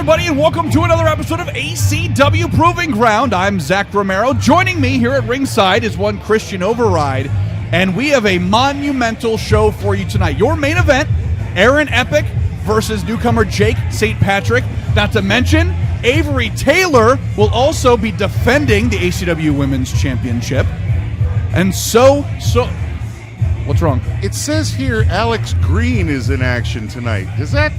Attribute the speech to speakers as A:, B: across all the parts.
A: everybody, and welcome to another episode of ACW Proving Ground. I'm Zach Romero. Joining me here at ringside is one Christian Override, and we have a monumental show for you tonight. Your main event, Aaron Epic versus newcomer Jake St. Patrick. Not to mention, Avery Taylor will also be defending the ACW Women's Championship. And so, what's wrong?
B: It says here Alex Green is in action tonight. Is that...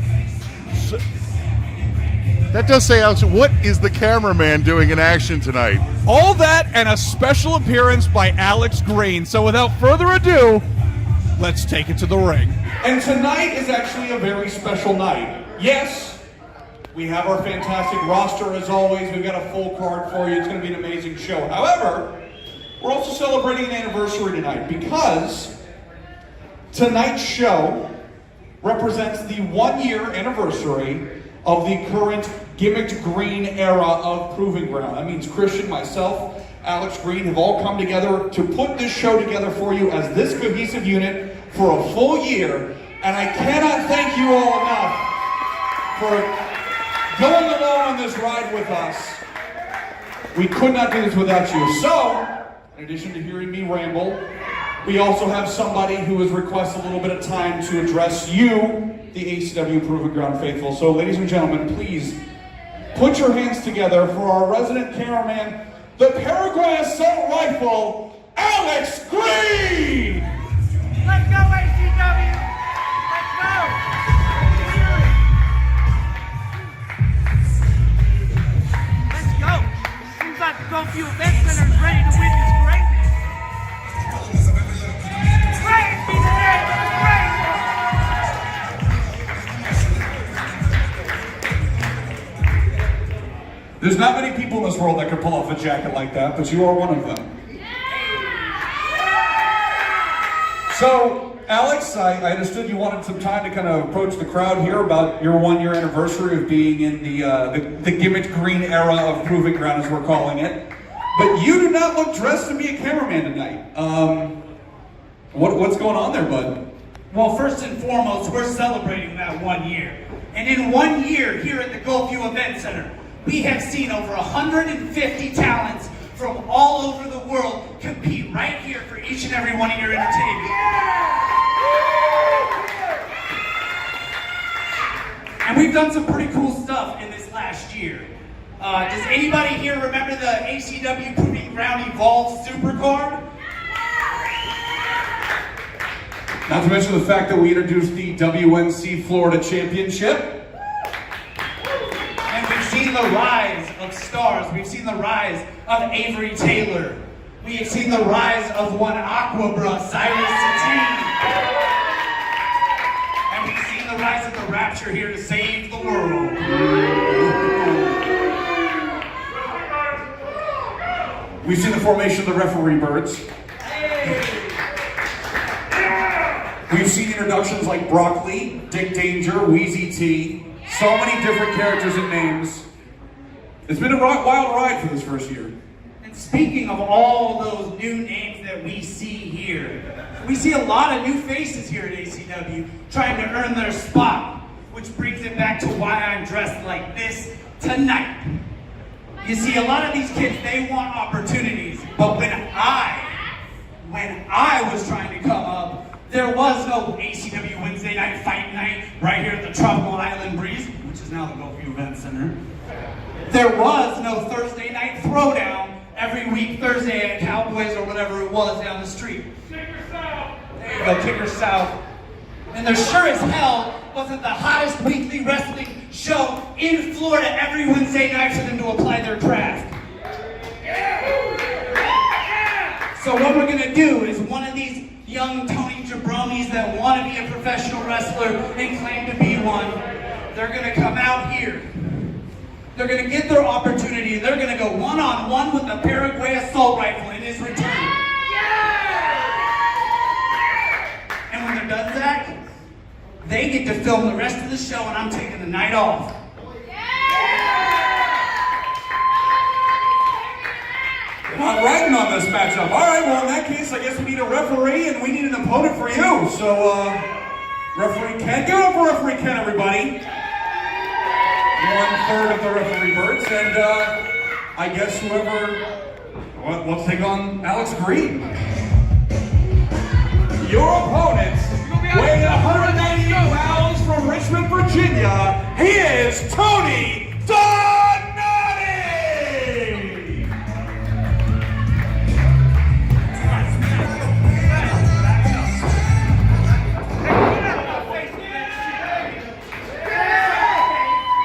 B: That does say Alex. What is the cameraman doing in action tonight?
A: All that and a special appearance by Alex Green. So without further ado, let's take it to the ring. And tonight is actually a very special night. Yes, we have our fantastic roster as always. We've got a full card for you. It's going to be an amazing show. However, we're also celebrating an anniversary tonight because tonight's show represents the 1-year anniversary of the current gimmicked green era of Proving Ground. That means Christian, myself, Alex Green have all come together to put this show together for you as this cohesive unit for a full year. And I cannot thank you all enough for going along on this ride with us. We could not do this without you. So, in addition to hearing me ramble, we also have somebody who has requested a little bit of time to address you, the ACW Proving Ground faithful. So, ladies and gentlemen, please put your hands together for our resident cameraman, the Paraguay Assault Rifle, Alex Green!
C: Let's go, ACW! Let's go! Let's go! Seems like the Gulfview Event Center is ready to witness greatness. Praise be the name of the great!
A: There's not many people in this world that can pull off a jacket like that, but you are one of them. So, Alex, I understood you wanted some time to kind of approach the crowd here about your 1-year anniversary of being in the gimmicked green era of Proving Ground, as we're calling it. But you do not look dressed to be a cameraman tonight. What's going on there, bud?
C: Well, first and foremost, we're celebrating that 1 year. And in 1 year, here at the Gulfview Event Center, we have seen over 150 talents from all over the world compete right here for each and every one of your entertainment. And we've done some pretty cool stuff in this last year. Does anybody here remember the ACW Proving Ground Evolved Supercard?
A: Not to mention the fact that we introduced the WNC Florida Championship.
C: We've seen the rise of stars. We've seen the rise of Avery Taylor. We have seen the rise of one Aquabra, Cyrus Satine. And we've seen the rise of the Rapture here to save the world.
A: We've seen the formation of the referee birds. We've seen introductions like Broccoli, Dick Danger, Wheezy T. So many different characters and names. It's been a wild ride for this first year.
C: And speaking of all those new names that we see here, we see a lot of new faces here at ACW trying to earn their spot, which brings it back to why I'm dressed like this tonight. You see, a lot of these kids, they want opportunities, but when I was trying to come up, there was no ACW Wednesday night fight night right here at the Tropical Island Breeze, which is now the Gulfview Event Center. There was no Thursday night throwdown every week, Thursday at Cowboys or whatever it was down the street.
D: Kicker South.
C: There you go, Kicker South. And there sure as hell wasn't the hottest weekly wrestling show in Florida every Wednesday night for them to apply their craft. So what we're gonna do is one of these young Tony Jabronis that want to be a professional wrestler and claim to be one, they're going to come out here. They're going to get their opportunity and they're going to go one-on-one with the Paraguay Assault Rifle in his return. And when they're done, Zach, they get to film the rest of the show and I'm taking the night off.
A: Not riding on this matchup. All right, well, in that case, I guess we need a referee and we need an opponent for you. So, referee Ken, give it up for referee Ken, everybody. 1/3 of the referee birds, and I guess let's take on Alex Green. Your opponent, weighing 198 pounds from Richmond, Virginia, he is Tony Donati!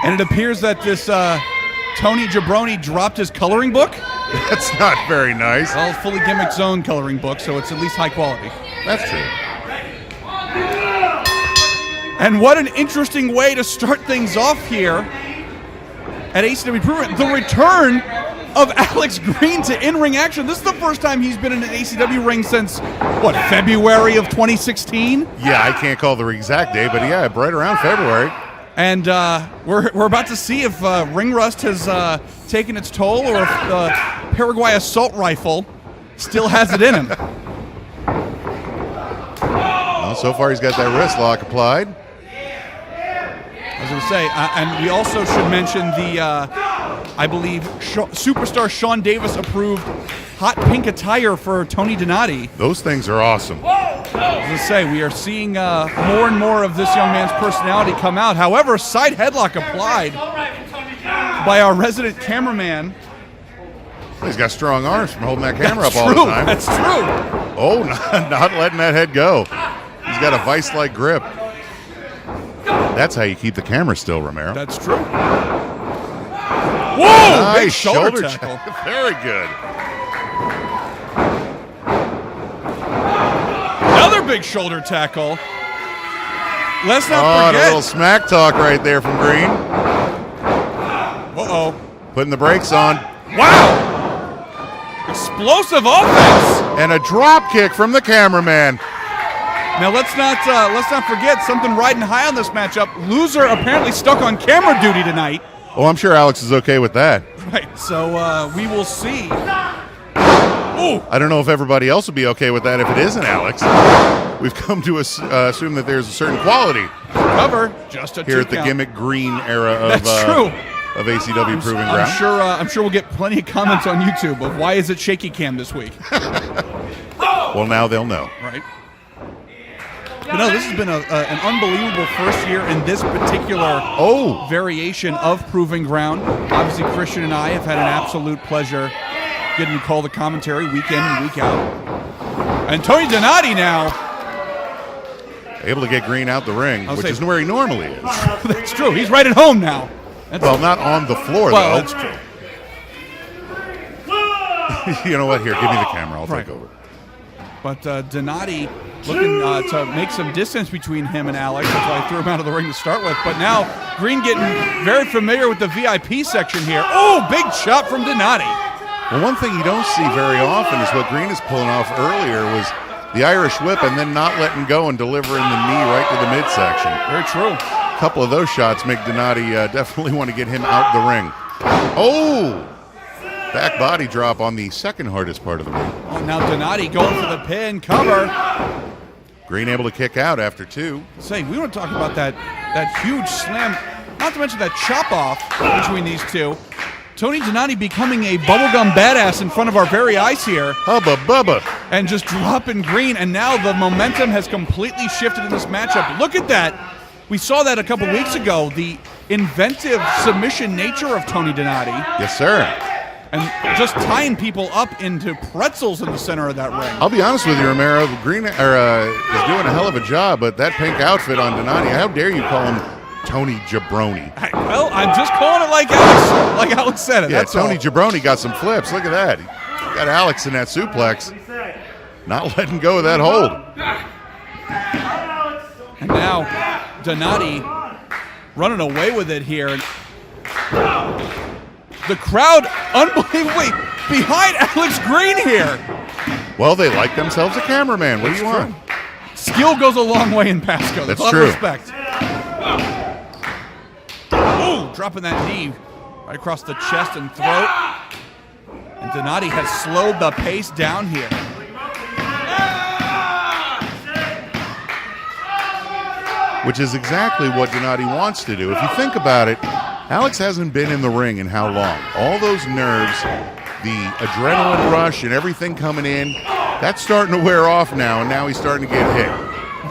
A: And it appears that this Tony Jabroni dropped his coloring book.
B: That's not very nice.
A: Well, fully gimmick zone coloring book, so it's at least high quality.
B: That's true.
A: And what an interesting way to start things off here at ACW Proven. The return of Alex Green to in-ring action. This is the first time he's been in an ACW ring since, what, February of 2016?
B: Yeah, I can't call the exact day, but yeah, right around February.
A: And we're about to see if ring rust has taken its toll, or if the Paraguay assault rifle still has it in him.
B: Well, so far he's got that wrist lock applied.
A: I was going to say, and we also should mention the, I believe, superstar Sean Davis approved hot pink attire for Tony Donati.
B: Those things are awesome.
A: I was going to say, we are seeing more and more of this young man's personality come out. However, side headlock applied by our resident cameraman.
B: He's got strong arms from holding that camera up all the time.
A: That's true.
B: Oh, not letting that head go. He's got a vice-like grip. That's how you keep the camera still, Romero.
A: That's true. Whoa!
B: Nice
A: Big shoulder tackle.
B: Very good.
A: Another big shoulder tackle. Let's not
B: A
A: forget.
B: little smack talk right there from Green.
A: Uh-oh.
B: Putting the brakes on.
A: Wow! Explosive offense.
B: And a drop kick from the cameraman.
A: Now let's not forget something riding high on this matchup. Loser apparently stuck on camera duty tonight.
B: Oh, I'm sure Alex is okay with that.
A: Right. So we will see. Ooh.
B: I don't know if everybody else would be okay with that if it isn't Alex. We've come to assume that there's a certain quality
A: Cover. Just a
B: here at the
A: count.
B: Gimmick Green era of
A: That's true.
B: Of ACW Proving Ground.
A: I'm sure we'll get plenty of comments on YouTube of why is it shaky cam this week.
B: Well, now they'll know.
A: Right. But no, this has been an unbelievable first year in this particular variation of Proving Ground. Obviously, Christian and I have had an absolute pleasure getting to call the commentary week in and week out. And Tony Donati now.
B: Able to get Green out the ring, which isn't where he normally is.
A: That's true. He's right at home now.
B: Well, not on the floor,
A: well,
B: though.
A: That's true.
B: You know what? Here, give me the camera. I'll take over.
A: But Donati looking to make some distance between him and Alex. That's why I threw him out of the ring to start with. But now Green getting very familiar with the VIP section here. Oh, big shot from Donati.
B: Well, one thing you don't see very often is what Green is pulling off earlier was the Irish whip and then not letting go and delivering the knee right to the midsection.
A: Very true.
B: A couple of those shots make Donati definitely want to get him out the ring. Oh! Back body drop on the second hardest part of the ring.
A: Oh, now Donati going for the pin cover.
B: Green able to kick out after two.
A: Say, we want to talk about that huge slam, not to mention that chop off between these two. Tony Donati becoming a bubblegum badass in front of our very eyes here.
B: Hubba bubba.
A: And just dropping Green, and now the momentum has completely shifted in this matchup. Look at that. We saw that a couple weeks ago, the inventive submission nature of Tony Donati.
B: Yes, sir.
A: And just tying people up into pretzels in the center of that ring.
B: I'll be honest with you, Romero. Green is doing a hell of a job, but that pink outfit on Donati, how dare you call him Tony Jabroni?
A: Well, I'm just calling it like Alex said it.
B: Yeah,
A: that's
B: Tony
A: all.
B: Jabroni got some flips. Look at that. He got Alex in that suplex. Not letting go of that hold.
A: And now Donati running away with it here. The crowd unbelievably behind Alex Green here.
B: Well, they like themselves a cameraman. What do you want?
A: Skill goes a long way in Pasco.
B: That's
A: a lot
B: true.
A: of respect. Ooh, dropping that knee right across the chest and throat. And Donati has slowed the pace down here.
B: Which is exactly what Donati wants to do. If you think about it, Alex hasn't been in the ring in how long? All those nerves, the adrenaline rush and everything coming in, that's starting to wear off now, and now he's starting to get hit.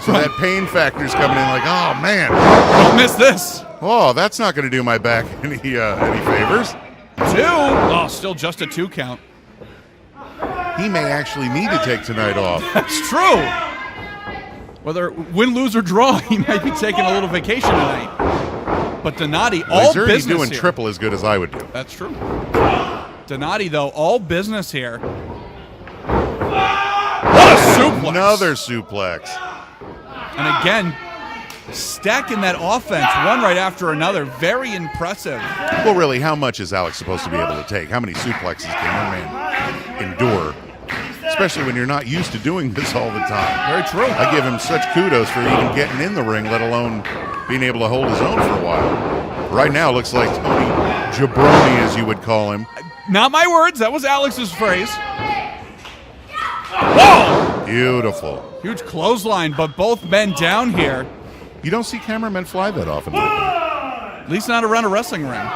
B: So that pain factor's coming in like, oh, man.
A: Don't miss this.
B: Oh, that's not going to do my back any favors.
A: 2. Oh, still just a 2 count.
B: He may actually need to take tonight off.
A: That's true. Whether win, lose, or draw, he might be taking a little vacation tonight. But Donati, all
B: he's already
A: business
B: doing
A: here.
B: triple as good as I would do.
A: That's true. Donati, though, all business here. What a suplex.
B: Another suplex.
A: And again, stacking that offense one right after another. Very impressive.
B: Well, really, how much is Alex supposed to be able to take? How many suplexes can one man endure? Especially when you're not used to doing this all the time.
A: Very true.
B: I give him such kudos for even getting in the ring, let alone being able to hold his own for a while. Right now, looks like Tony Jabroni, as you would call him.
A: Not my words. That was Alex's phrase. Whoa!
B: Beautiful.
A: Huge clothesline, but both men down here.
B: You don't see cameramen fly that often.
A: At least not around a wrestling ring.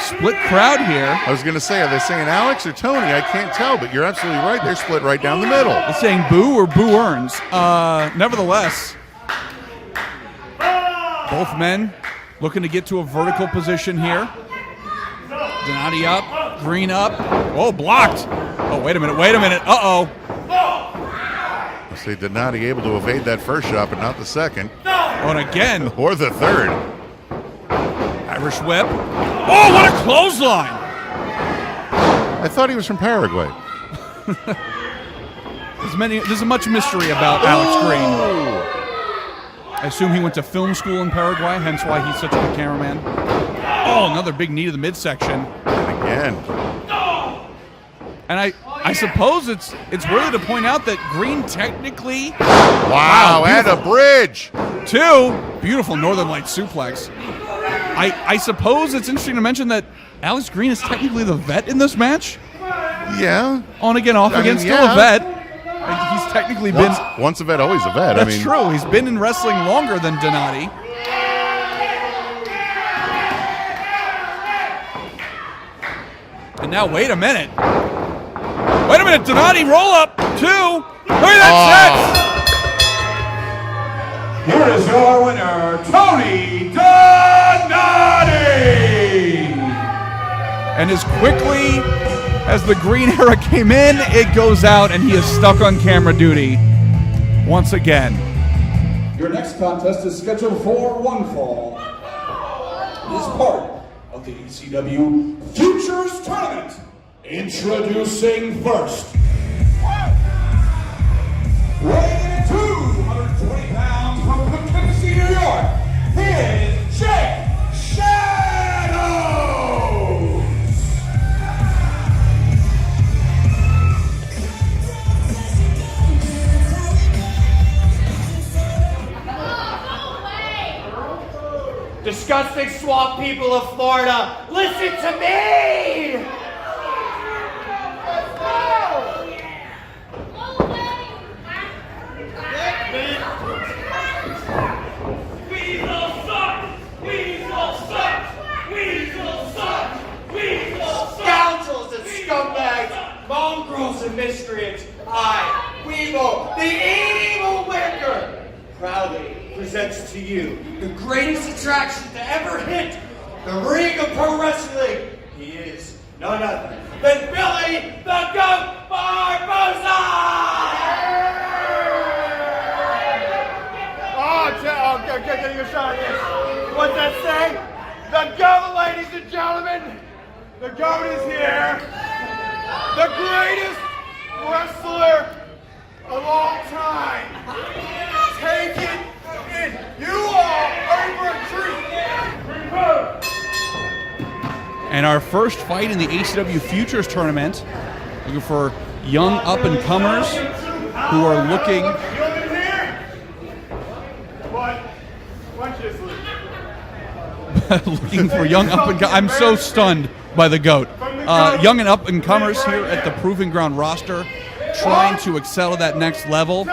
A: Split crowd here.
B: I was going to say, are they saying Alex or Tony? I can't tell, but you're absolutely right. They're split right down the middle.
A: They're saying boo or boo earns. Nevertheless, both men looking to get to a vertical position here. Donati up, Green up. Oh, blocked. Oh, wait a minute, Uh-oh.
B: I say Donati able to evade that first shot, but not the second.
A: Oh, and again.
B: Or the third.
A: Irish whip. Oh, what a clothesline.
B: I thought he was from Paraguay.
A: There's much mystery about Alex Green. I assume he went to film school in Paraguay, hence why he's such a good cameraman. Oh, another big knee to the midsection.
B: And again.
A: And I suppose it's worthy to point out that Green technically...
B: Wow, and a bridge.
A: 2. Beautiful Northern Light suplex. I suppose it's interesting to mention that Alex Green is technically the vet in this match.
B: Yeah.
A: On again, off again, still
B: yeah.
A: a vet. He's technically been...
B: Once a vet, always a vet.
A: That's true. He's been in wrestling longer than Donati. And now, wait a minute. Donati, roll up. 2. Look at that set.
D: Here is your winner, Tony Donati!
A: And as quickly as the green era came in, it goes out, and he is stuck on camera duty once again.
D: Your next contest is scheduled for one fall. It is part of the ACW Futures Tournament. Introducing first, weighing in at 220 pounds from Poughkeepsie, New York, is Jake Shadows!
E: Disgusting swamp people of Florida, listen to me! Scoundrels and scumbags, mongrels and miscreants, I, Weevil, the evil Wicker, proudly presents to you the greatest attraction to ever hit the ring of pro wrestling. He is none other than Billy the Goat Barboza! Getting a shot at this. What's that say? The GOAT, ladies and gentlemen. The GOAT is here. The greatest wrestler of all time. Take it in. You all are in for a treat.
A: And our first fight in the ACW Futures Tournament, looking for young up-and-comers who are looking... looking for young up-and-comers. I'm so stunned by the GOAT. Young and up-and-comers here at the Proving Ground roster, trying to excel at that next level.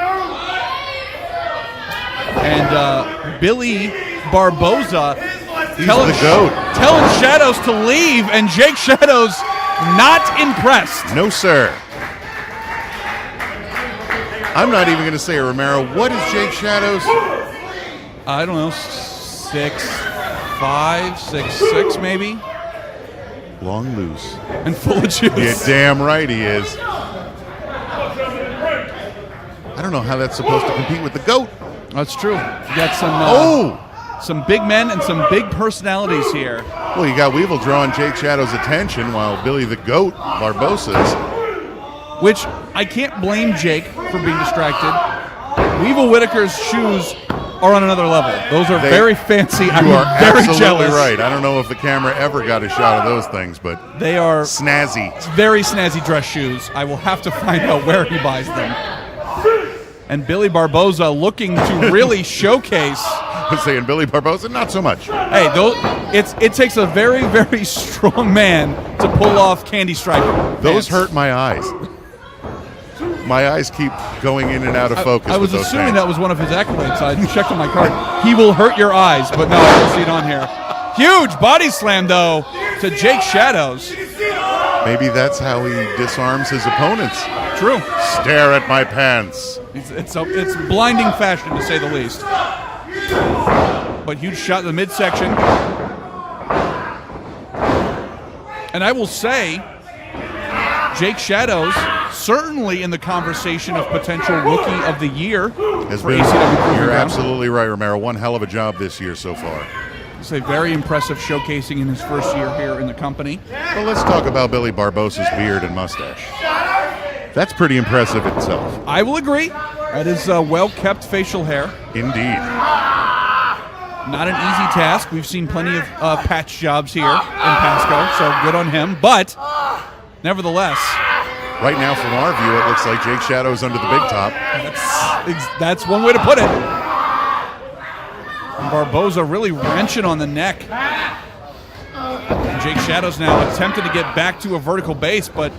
A: And Billy Barboza
B: the goat.
A: telling Shadows to leave, and Jake Shadows not impressed.
B: No, sir. I'm not even going to say it, Romero. What is Jake Shadows?
A: I don't know, 6'5", 6'6", maybe,
B: Long loose.
A: and full of juice.
B: You're damn right he is. I don't know how that's supposed to compete with the GOAT.
A: That's true. You got some big men and some big personalities here.
B: Well, you got Weevil drawing Jake Shadow's attention while Billy the GOAT Barboza's.
A: Which I can't blame Jake for being distracted. Weevil Whitaker's shoes are on another level. Those are very fancy. I'm
B: You are
A: very
B: absolutely
A: jealous.
B: right. I don't know if the camera ever got a shot of those things, but
A: They are
B: snazzy.
A: very snazzy dress shoes. I will have to find out where he buys them. And Billy Barboza looking to really showcase.
B: I was saying Billy Barboza, not so much.
A: Hey, it takes a very, very strong man to pull off candy stripe.
B: Those
A: pants.
B: hurt my eyes. My eyes keep going in and out of focus.
A: I was
B: with those
A: assuming
B: pants.
A: that was one of his accolades. I checked on my card. He will hurt your eyes, but no, I don't see it on here. Huge body slam, though, to Jake Shadows.
B: Maybe that's how he disarms his opponents.
A: True.
B: Stare at my pants.
A: It's blinding fashion, to say the least. But huge shot in the midsection. And I will say, Jake Shadows, certainly in the conversation of potential Rookie of the Year
B: Has
A: for
B: been,
A: ACW Proving
B: you're
A: Ground.
B: absolutely right, Romero. One hell of a job this year so far.
A: It's a very impressive showcasing in his first year here in the company.
B: Well, let's talk about Billy Barboza's beard and mustache. That's pretty impressive itself.
A: I will agree. That is well-kept facial hair.
B: Indeed.
A: Not an easy task. We've seen plenty of patch jobs here in Pasco, so good on him. But, nevertheless,
B: Right now, from our view, it looks like Jake Shadow's under the big top.
A: that's one way to put it. And Barboza really wrenching on the neck. And Jake Shadows now attempting to get back to a vertical base, but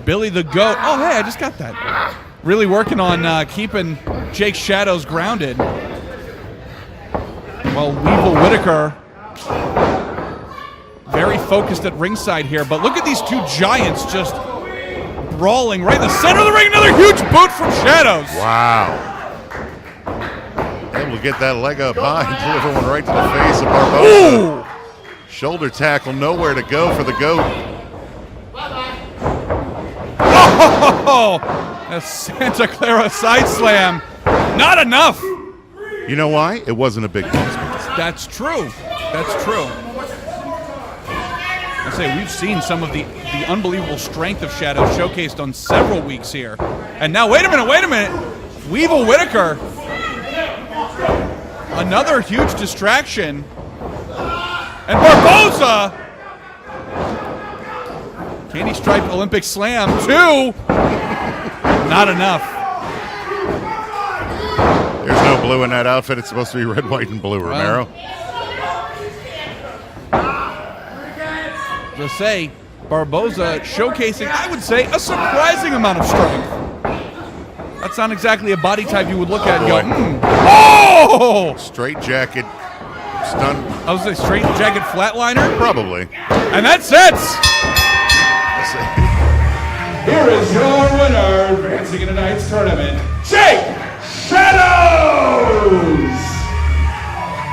A: Billy the GOAT. Oh, hey, I just got that. Really working on keeping Jake Shadows grounded. While Weevil Whitaker very focused at ringside here. But look at these two giants just brawling right in the center of the ring. Another huge boot from Shadows.
B: Wow. Able to get that leg up high and deliver one right to the face of Barboza.
A: Ooh.
B: Shoulder tackle, nowhere to go for the GOAT.
A: Oh, a Santa Clara side slam. Not enough.
B: You know why? It wasn't a big boss.
A: That's true. That's true. I say we've seen some of the unbelievable strength of Shadow showcased on several weeks here. And now, wait a minute. Weevil Whitaker. Another huge distraction. And Barboza. Candy Stripe Olympic Slam, 2. Not enough.
B: There's no blue in that outfit. It's supposed to be red, white, and blue, Romero.
A: Just say, Barboza showcasing, I would say, a surprising amount of strength. That's not exactly a body type you would look at and go, oh!
B: Straight jacket, stun.
A: I was a straight jacket flatliner?
B: Probably.
A: And that sets!
D: Here is your winner, advancing in tonight's tournament, Jake Shadows!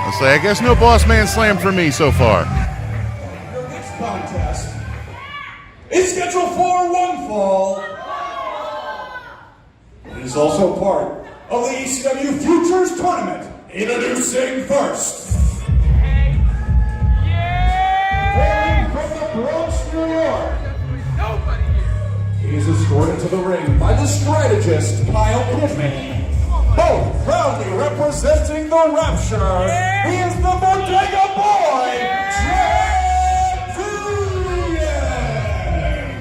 B: I'll say, I guess no boss man slam for me so far.
D: Your next contest is scheduled for one fall. It is also part of the ACW Futures Tournament. Introducing first. Hailing from the Bronx, New York. He is escorted to the ring by the strategist, Kyle Kidman. Both proudly representing the Rapture. He is the Bodega Boy, Diaz.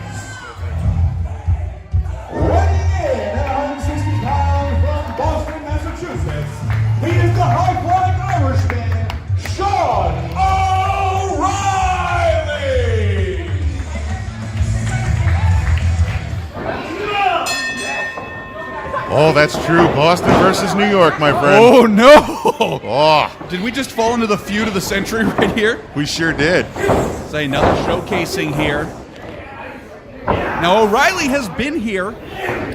D: Weighing in at 160 pounds from Boston, Massachusetts, he is the high-flying Irishman, Sean O'Reilly.
B: Oh, that's true. Boston versus New York, my friend.
A: Oh, no.
B: Oh,
A: Did we just fall into the feud of the century right here?
B: we sure did.
A: Say another showcasing here. Now, O'Reilly has been here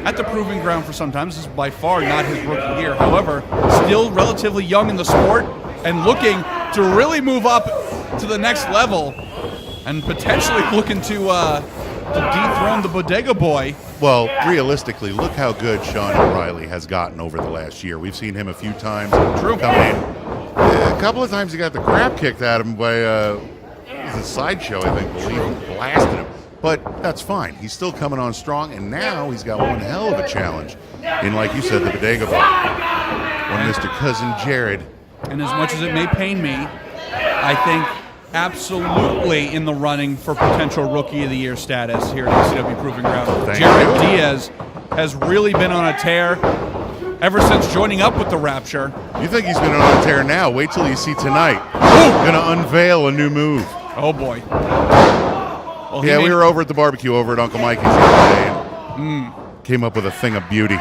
A: at the Proving Ground for some time. This is by far not his rookie year. However, still relatively young in the sport and looking to really move up to the next level and potentially looking to dethrone the Bodega Boy.
B: Well, realistically, look how good Sean O'Reilly has gotten over the last year. We've seen him a few times
A: True.
B: come in. A couple of times he got the crap kicked out of him by it was a sideshow, I think, blasted him. But that's fine. He's still coming on strong, and now he's got one hell of a challenge in, like you said, the Bodega Boy. One Mr. Cousin Jarett.
A: And as much as it may pain me, I think absolutely in the running for potential Rookie of the Year status here at ACW Proving Ground.
B: Thank
A: Jarett
B: you.
A: Diaz has really been on a tear ever since joining up with the Rapture.
B: You think he's been on a tear now? Wait till you see tonight. Gonna unveil a new move.
A: Oh, boy. Well,
B: Yeah, we were over at the barbecue over at Uncle Mikey's the other day and came up with a thing of beauty.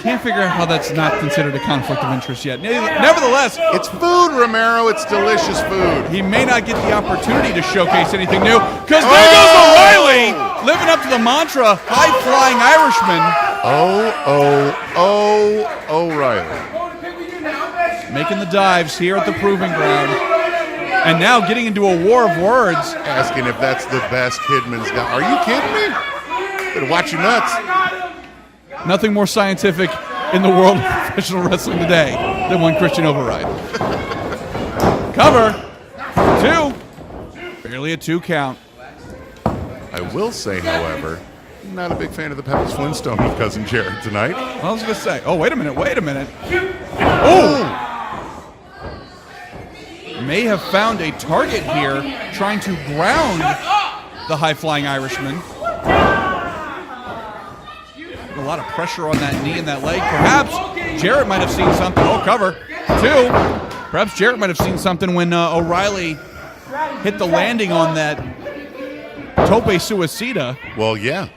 A: Can't figure out how that's not considered a conflict of interest yet. Nevertheless,
B: It's food, Romero. It's delicious food.
A: he may not get the opportunity to showcase anything new because there goes O'Reilly, living up to the mantra, high-flying Irishman,
B: O'Reilly.
A: making the dives here at the Proving Ground, and now getting into a war of words.
B: Asking if that's the best Kidman's got. Are you kidding me? Better watch your nuts.
A: Nothing more scientific in the world of professional wrestling today than one Christian override. Cover. 2. Barely a 2 count.
B: I will say, however, not a big fan of the Pebbles Flintstone with Cousin Jarett tonight.
A: I was going to say, oh, wait a minute. Oh! May have found a target here, trying to ground the high-flying Irishman. A lot of pressure on that knee and that leg. Perhaps Jarett might have seen something. Oh, cover. 2. Perhaps Jarett might have seen something when O'Reilly hit the landing on that tope suicida.
B: Well, yeah.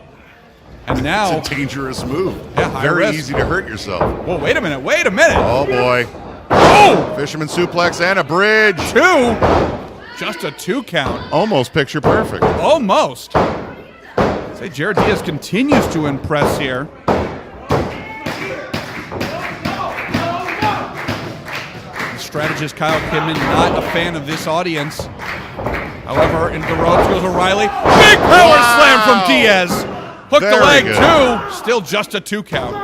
A: And now,
B: It's a dangerous move.
A: Yeah, high
B: Very
A: risk.
B: easy to hurt yourself.
A: whoa, wait a minute.
B: Oh, boy.
A: Oh!
B: Fisherman suplex and a bridge.
A: 2. Just a 2 count.
B: Almost picture perfect.
A: Almost. Say Jarett Diaz continues to impress here. The strategist Kyle Kidman, not a fan of this audience. However, into the ropes goes O'Reilly. Big power slam from Diaz. Hook the
B: Very
A: leg,
B: good.
A: 2. Still just a 2 count.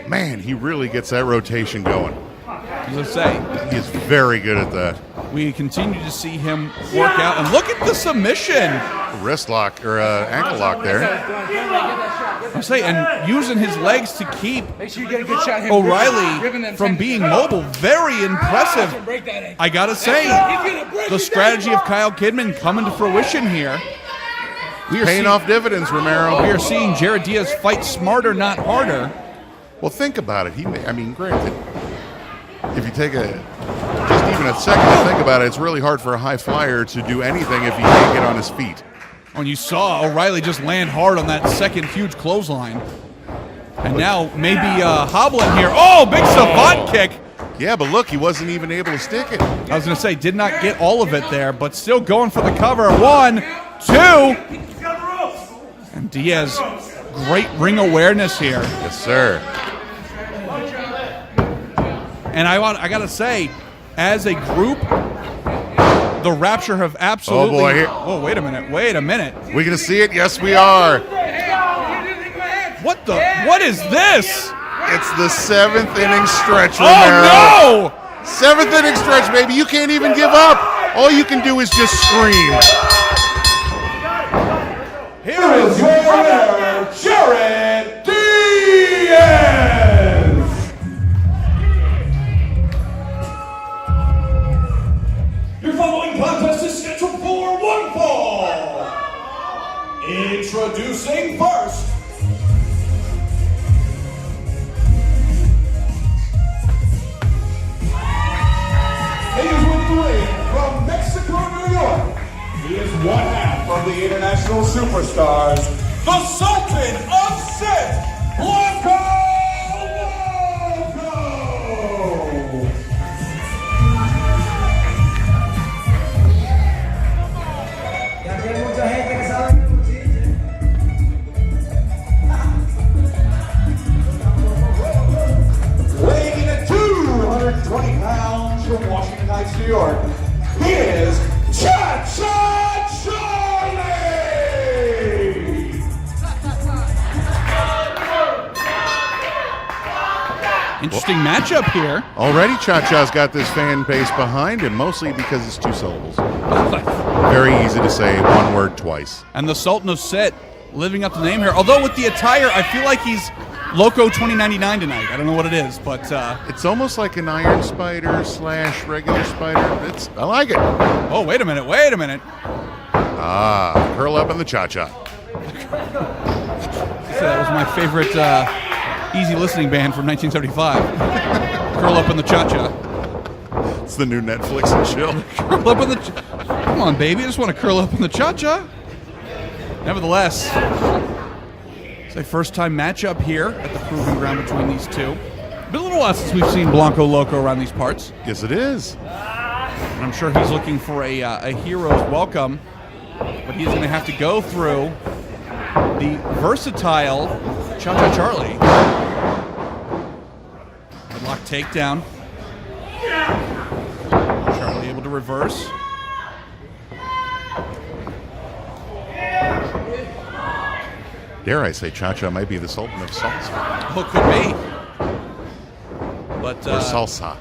B: Man, he really gets that rotation going.
A: As I say,
B: He is very good at that.
A: we continue to see him work out. And look at the submission.
B: Wrist lock or ankle lock there.
A: I'm saying, and using his legs to keep
F: Make sure you get a good shot.
A: O'Reilly from being mobile. Very impressive. I gotta say, the strategy of Kyle Kidman coming to fruition here. We are
B: Paying off dividends, Romero.
A: We are seeing Jarett Diaz fight smarter, not harder.
B: Well, think about it. Granted, if you take just even a second to think about it, it's really hard for a high flyer to do anything if he can't get on his feet.
A: When you saw O'Reilly just land hard on that second huge clothesline. And now maybe hobbling here. Oh, big savant kick.
B: Yeah, but look, he wasn't even able to stick it.
A: I was going to say, did not get all of it there, but still going for the cover. 1, 2. And Diaz, great ring awareness here.
B: Yes, sir.
A: And I got to say, as a group, the Rapture have absolutely...
B: Oh, boy, here.
A: Oh, wait a minute.
B: We gonna see it? Yes, we are.
A: What is this?
B: It's the 7th inning stretch, Romero.
A: Oh, no!
B: 7th inning stretch, baby. You can't even give up. All you can do is just scream.
D: Here is your winner, Jarett Diaz! Your following contest is scheduled for 1 fall. Introducing first. He is winning the ring from Mexico, New York. He is one half of the international superstars, the Sultan of Sit, Blanco! Weighing in at 220 pounds from Washington Heights, New York, here's Cha-Cha Charlie!
A: Interesting matchup here.
B: Already Cha-Cha's got this fan base behind him, mostly because it's 2 syllables. Very easy to say one word twice.
A: And the Sultan of Sit living up to the name here. Although with the attire, I feel like he's Loco 2099 tonight. I don't know what it is, but
B: It's almost like an Iron Spider / regular spider. I like it.
A: oh, wait a minute.
B: Ah, curl up in the Cha-Cha.
A: That was my favorite easy listening band from 1975. Curl up in the Cha-Cha.
B: It's the new Netflix and chill.
A: Curl up in the Come on, baby. I just want to curl up in the Cha-Cha. Nevertheless, it's a first-time matchup here at the Proving Ground between these two. Been a little while since we've seen Blanco Loco around these parts.
B: Yes, it is.
A: And I'm sure he's looking for a hero's welcome, but he's going to have to go through the versatile Cha-Cha Charlie. Headlock takedown. Charlie able to reverse.
B: Dare I say Cha-Cha might be the Sultan of Salsa.
A: Oh, could be. But
B: Or salsa.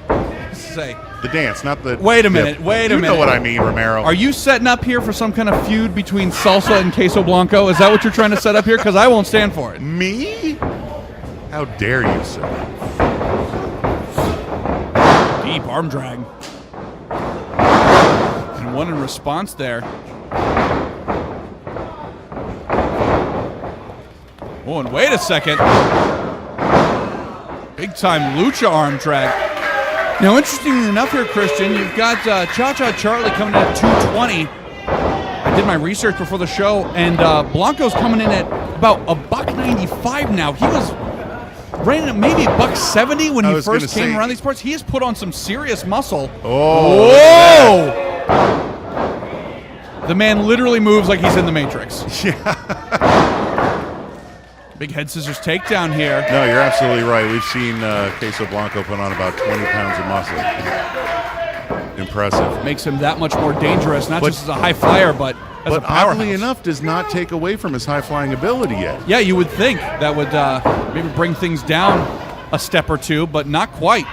A: say,
B: The dance, not the...
A: Wait a minute,
B: dip.
A: wait a
B: You
A: minute.
B: know what I mean, Romero.
A: are you setting up here for some kind of feud between Salsa and Queso Blanco? Is that what you're trying to set up here? Because I won't stand for it.
B: Me? How dare you, sir?
A: Deep arm drag. And one in response there. Oh, and wait a second. Big time lucha arm drag. Now, interestingly enough here, Christian, you've got Cha-Cha Charlie coming in at 220. I did my research before the show, and Blanco's coming in at about $1.95 now. He was running at maybe $1.70 when he first came around these parts. He has put on some serious muscle.
B: Oh.
A: Whoa! The man literally moves like he's in the Matrix.
B: Yeah.
A: Big head scissors takedown here.
B: No, you're absolutely right. We've seen Queso Blanco put on about 20 pounds of muscle. Impressive.
A: Makes him that much more dangerous, not just as a high flyer, but as a powerhouse.
B: Oddly enough, does not take away from his high-flying ability yet.
A: Yeah, you would think that would maybe bring things down a step or two, but not quite.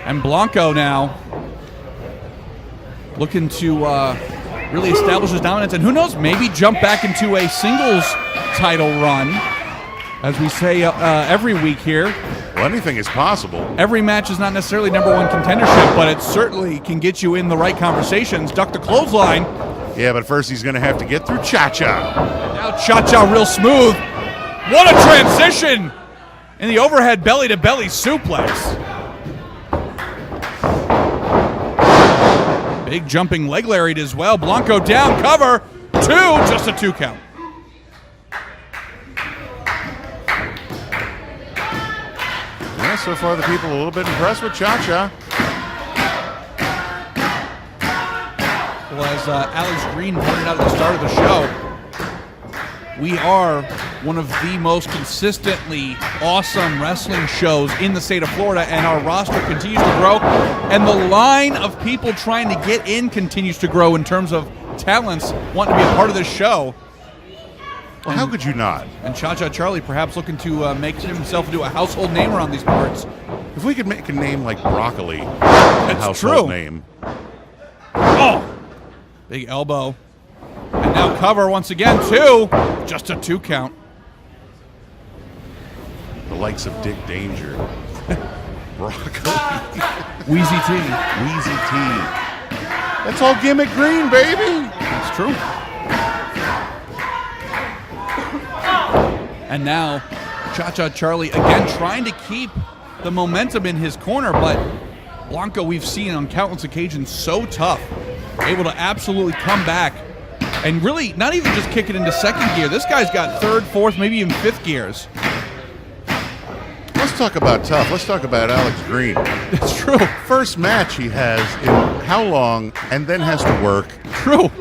A: And Blanco now looking to really establish his dominance, and who knows, maybe jump back into a singles title run. As we say every week here,
B: Well, anything is possible.
A: every match is not necessarily number one contendership, but it certainly can get you in the right conversations. Duck the clothesline.
B: Yeah, but first he's going to have to get through Cha-Cha.
A: Now Cha-Cha real smooth. What a transition! In the overhead belly-to-belly suplex. Big jumping leg lariat as well. Blanco down, cover. 2, just a 2 count.
B: Yeah, so far the people a little bit impressed with Cha-Cha.
A: Well, as Alex Green pointed out at the start of the show, we are one of the most consistently awesome wrestling shows in the state of Florida, and our roster continues to grow, and the line of people trying to get in continues to grow in terms of talents wanting to be a part of this show.
B: Well, how could you not?
A: And Cha-Cha Charlie perhaps looking to make himself into a household name around these parts.
B: If we could make a name like Broccoli,
A: That's
B: household
A: true.
B: name.
A: Oh! Big elbow. And now cover once again, 2. Just a 2 count.
B: The likes of Dick Danger. Broccoli.
A: Wheezy T.
B: Wheezy T. That's all gimmick green, baby.
A: That's true. And now, Cha-Cha Charlie again trying to keep the momentum in his corner, but Blanco, we've seen on countless occasions, so tough, able to absolutely come back and really not even just kick it into second gear. This guy's got third, fourth, maybe even fifth gears.
B: Let's talk about tough. Let's talk about Alex Green.
A: It's true.
B: First match he has in how long, and then has to work.
A: True.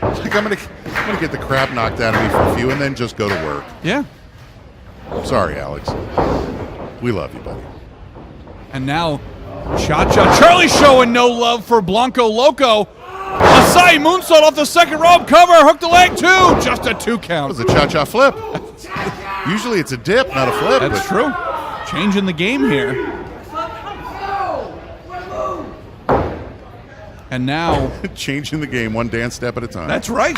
B: Like I'm gonna get the crap knocked out of me for a few, and then just go to work.
A: Yeah.
B: Sorry, Alex. We love you, buddy.
A: And now, Cha-Cha Charlie showing no love for Blanco Loco. Asai moonsault off the second rope, cover, hook the leg, 2. Just a 2 count.
B: That was a cha-cha flip. Usually it's a dip, not a flip.
A: That's true. Changing the game here. And now...
B: Changing the game one dance step at a time.
A: That's right.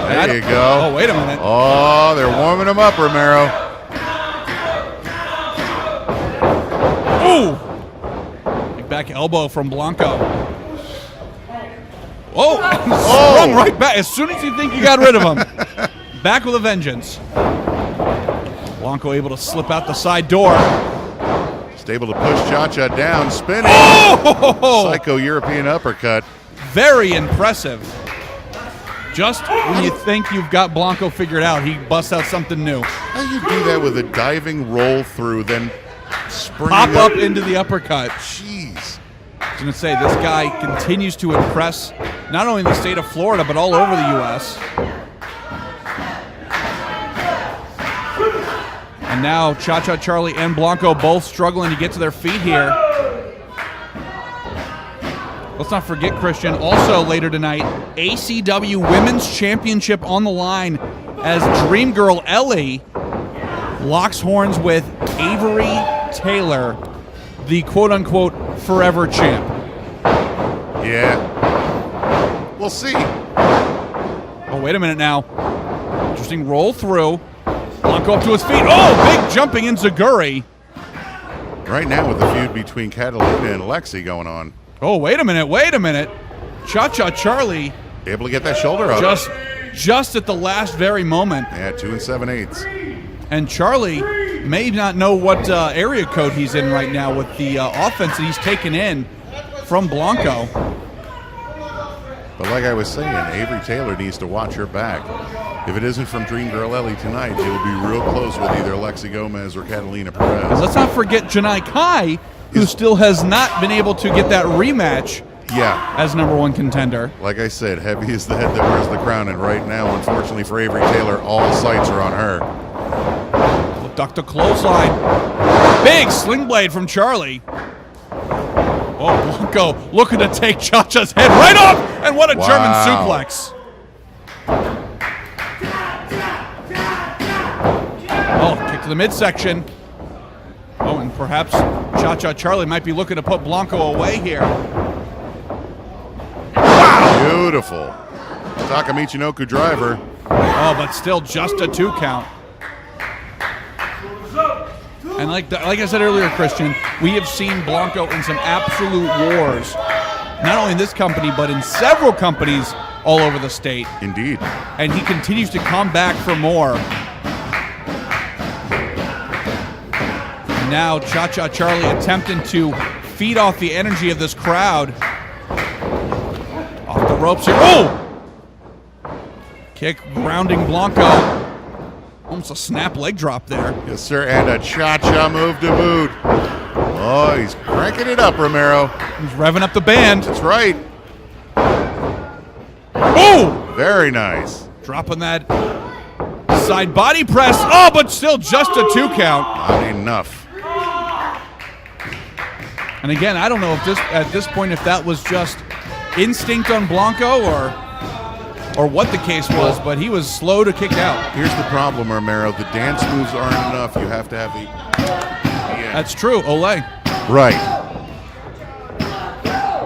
B: There you go.
A: Oh, wait a minute.
B: Oh, they're warming him up, Romero.
A: Ooh! Big back elbow from Blanco. Oh!
B: Oh.
A: Sprung right back. As soon as you think you got rid of him. Back with a vengeance. Blanco able to slip out the side door.
B: Just able to push Cha-Cha down, spinning.
A: Oh!
B: Psycho European uppercut.
A: Very impressive. Just when you think you've got Blanco figured out, he busts out something new.
B: How do you do that with a diving roll through, then spring
A: Pop up into the uppercut.
B: Jeez.
A: I was going to say, this guy continues to impress not only in the state of Florida, but all over the U.S. And now Cha-Cha Charlie and Blanco both struggling to get to their feet here. Let's not forget, Christian, also later tonight, ACW Women's Championship on the line as Dream Girl Ellie locks horns with Avery Taylor, the quote-unquote forever champ.
B: Yeah. We'll see.
A: Oh, wait a minute now. Interesting roll through. Blanco up to his feet. Oh, big jumping enziguri.
B: Right now with the feud between Catalina and Lexi going on.
A: Oh, wait a minute, wait a minute. Cha-Cha Charlie
B: Able to get that shoulder up.
A: just at the last very moment.
B: Yeah, 2 7/8.
A: And Charlie may not know what area code he's in right now with the offense that he's taken in from Blanco.
B: But like I was saying, Avery Taylor needs to watch her back. If it isn't from Dream Girl Ellie tonight, it will be real close with either Alexi Gomez or Catalina Perez.
A: Let's not forget Janai Kai, who still has not been able to get that rematch as #1 contender.
B: Like I said, heavy is the head that wears the crown, and right now, unfortunately for Avery Taylor, all sights are on her.
A: Duck the clothesline. Big sling blade from Charlie. Oh, Blanco looking to take Cha-Cha's head right off, and what a German suplex. Oh, kick to the midsection. Oh, and perhaps Cha-Cha Charlie might be looking to put Blanco away here.
B: Wow! Beautiful. Taka Michinoku driver.
A: Oh, but still just a 2 count. And like I said earlier, Christian, we have seen Blanco in some absolute wars, not only in this company, but in several companies all over the state.
B: Indeed.
A: And he continues to come back for more. And now Cha-Cha Charlie attempting to feed off the energy of this crowd. Off the ropes here. Oh! Kick grounding Blanco. Almost a snap leg drop there.
B: Yes, sir, and a cha-cha move to boot. Oh, he's cranking it up, Romero.
A: He's revving up the band.
B: That's right.
A: Oh!
B: Very nice.
A: Dropping that side body press. Oh, but still just a 2 count.
B: Not enough.
A: And again, I don't know if at this point if that was just instinct on Blanco or what the case was, but he was slow to kick out.
B: Here's the problem, Romero. The dance moves aren't enough. You have to have the...
A: That's true, Ole.
B: Right.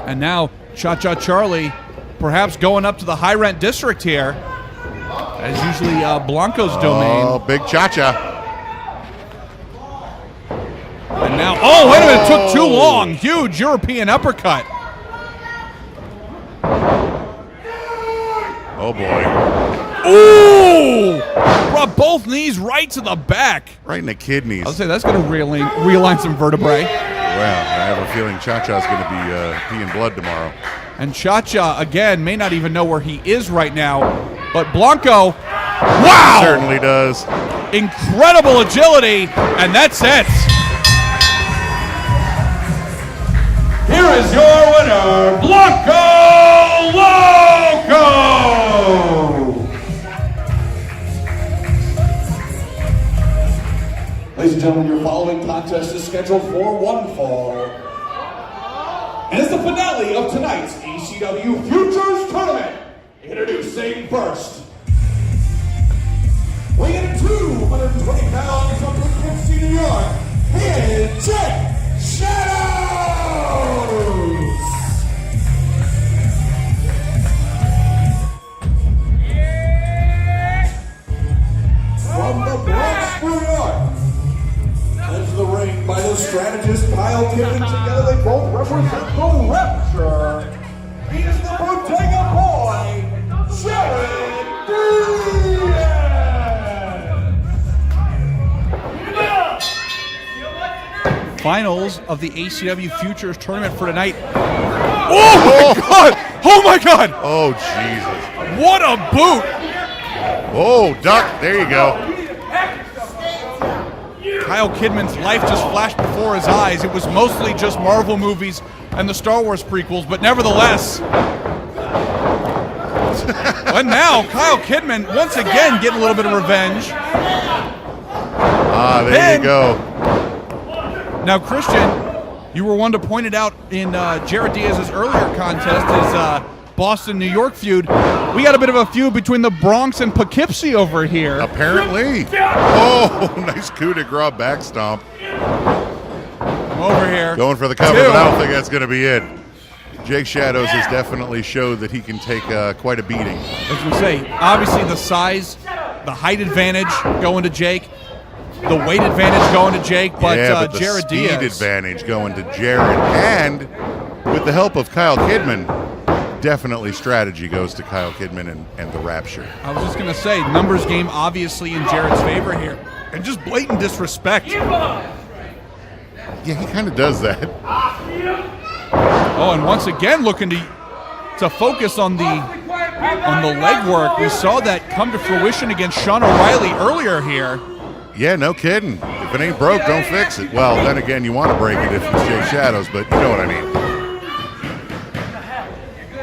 A: And now Cha-Cha Charlie perhaps going up to the high rent district here. That is usually Blanco's domain.
B: Oh, big cha-cha.
A: And now, oh, wait a minute, it took too long. Huge European uppercut.
B: Oh, boy.
A: Ooh! Brought both knees right to the back.
B: Right in the kidneys.
A: I'll say that's going to realign some vertebrae.
B: Well, I have a feeling Cha-Cha's going to be peeing blood tomorrow.
A: And Cha-Cha, again, may not even know where he is right now. But Blanco, wow!
B: Certainly does.
A: incredible agility, and that's it.
D: Here is your winner, Blanco Loco! Ladies and gentlemen, your following contest is scheduled for one fall. And it's the finale of tonight's ACW Futures Tournament. Introducing first, weighing in at 220 pounds from Poughkeepsie, New York, here's Shadows! From the Bronx, New York, as the ring by the strategist Kyle Kidman. Together they both represent the Rapture. He is the Bodega Boy, Jarett Diaz.
A: Finals of the ACW Futures Tournament for tonight. Oh my God! Oh my God!
B: Oh, Jesus.
A: What a boot!
B: Oh, duck. There you go.
A: Kyle Kidman's life just flashed before his eyes. It was mostly just Marvel movies and the Star Wars prequels, but nevertheless. But now, Kyle Kidman once again getting a little bit of revenge.
B: Ah, there you go.
A: Now, Christian, you were one to point it out in Jarett Diaz's earlier contest, his Boston-New York feud. We got a bit of a feud between the Bronx and Poughkeepsie over here.
B: Apparently. Oh, nice coup de grace back stomp.
A: Over here.
B: Going for the cover, but I don't think that's going to be it. Jake Shadows has definitely showed that he can take quite a beating.
A: As we say, obviously the size, the height advantage going to Jake, the weight advantage going to Jake, but,
B: yeah, but the
A: Jarett
B: speed
A: Diaz.
B: advantage going to Jarett, and with the help of Kyle Kidman, definitely strategy goes to Kyle Kidman and the Rapture.
A: I was just going to say, numbers game obviously in Jarrett's favor here. And just blatant disrespect.
B: Yeah, he kind of does that.
A: Oh, and once again looking to focus on the legwork. We saw that come to fruition against Sean O'Reilly earlier here.
B: Yeah, no kidding. If it ain't broke, don't fix it. Well, then again, you want to break it if it's Jake Shadows, but you know what I mean.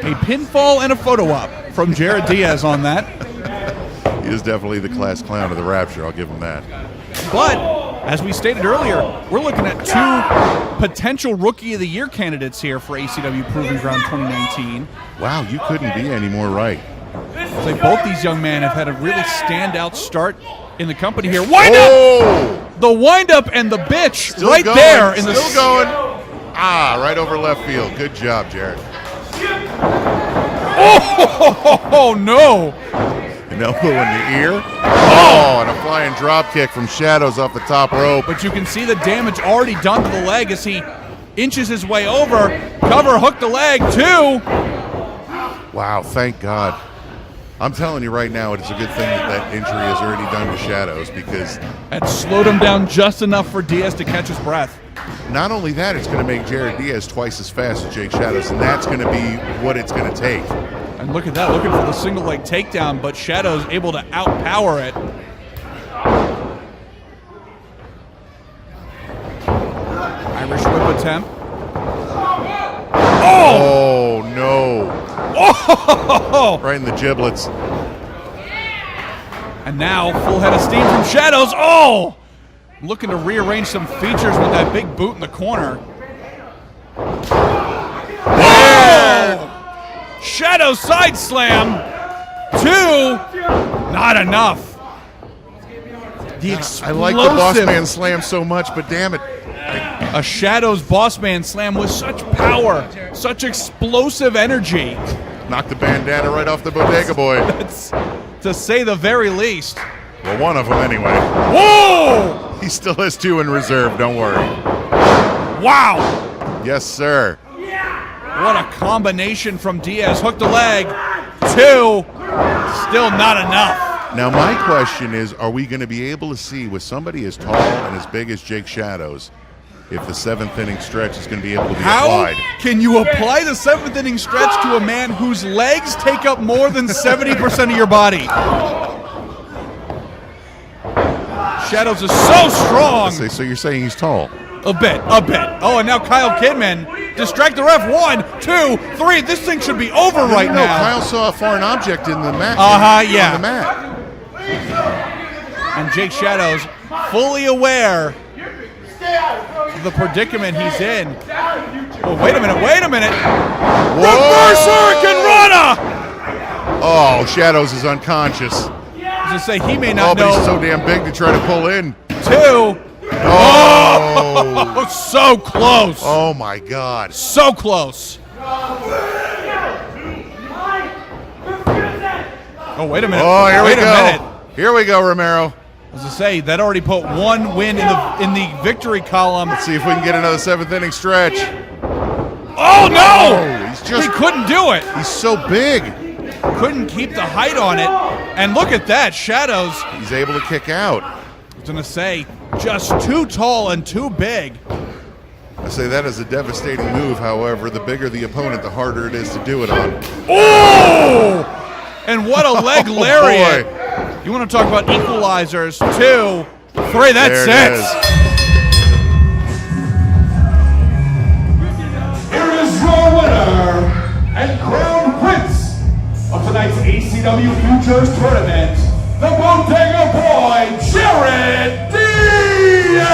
A: A pinfall and a photo op from Jarett Diaz on that.
B: He is definitely the class clown of the Rapture, I'll give him that.
A: But, as we stated earlier, we're looking at two potential Rookie of the Year candidates here for ACW Proving Ground 2019.
B: Wow, you couldn't be any more right.
A: So both these young men have had a really standout start in the company here. Wind up!
B: Oh!
A: The wind up and the bitch
B: Still
A: right
B: going,
A: there. In
B: still going. Ah, right over left field. Good job, Jarett.
A: Oh, no.
B: An elbow in the ear. Oh, and a flying drop kick from Shadows off the top rope.
A: But you can see the damage already done to the leg as he inches his way over. Cover, hook the leg, two.
B: Wow, thank God. I'm telling you right now, it's a good thing that injury has already done to Shadows, because
A: That slowed him down just enough for Diaz to catch his breath.
B: not only that, it's going to make Jarett Diaz twice as fast as Jake Shadows, and that's going to be what it's going to take.
A: And look at that, looking for the single leg takedown, but Shadows able to outpower it. Irish whip attempt.
B: Oh, no.
A: Oh!
B: Right in the giblets.
A: And now, full head of steam from Shadows. Oh! Looking to rearrange some features with that big boot in the corner. Oh! Shadows side slam. Two. Not enough. The explosive.
B: I like the boss man slam so much, but damn it.
A: A Shadows boss man slam with such power, such explosive energy.
B: Knocked the bandana right off the bodega boy.
A: That's to say the very least.
B: Well, one of them anyway.
A: Whoa!
B: He still has two in reserve, don't worry.
A: Wow!
B: Yes, sir.
A: What a combination from Diaz. Hooked the leg. Two. Still not enough.
B: Now, my question is, are we going to be able to see with somebody as tall and as big as Jake Shadows if the seventh inning stretch is going to be able to be applied?
A: How can you apply the seventh inning stretch to a man whose legs take up more than 70% of your body? Shadows is so strong.
B: So you're saying he's tall?
A: A bit. Oh, and now Kyle Kidman distract the ref. 1, 2, 3. This thing should be over right
B: No,
A: now.
B: Kyle saw a foreign object in the mat.
A: Yeah.
B: On the mat.
A: And Jake Shadows, fully aware of the predicament he's in. Oh, wait a minute. Reverse Hurricane Rana!
B: Oh, Shadows is unconscious.
A: I was going to say, he may not know.
B: But he's so damn big to try to pull in.
A: 2. Oh, so close.
B: Oh, my God.
A: So close. Oh, wait a minute.
B: Oh, here we
A: go.
B: Minute. Here we go, Romero.
A: As I say, that already put 1 win in the victory column.
B: Let's see if we can get another 7th inning stretch.
A: Oh, no!
B: He
A: couldn't do it.
B: He's so big.
A: Couldn't keep the height on it. And look at that, Shadows.
B: He's able to kick out.
A: I was going to say, just too tall and too big.
B: I say that is a devastating move. However, the bigger the opponent, the harder it is to do it on.
A: Oh! And what a leg lariat.
B: Boy.
A: You want to talk about equalizers? 2, 3, that's it.
D: Here is your winner and crown prince of tonight's ACW Futures Tournament, the Bodega Boy, Jarett Diaz!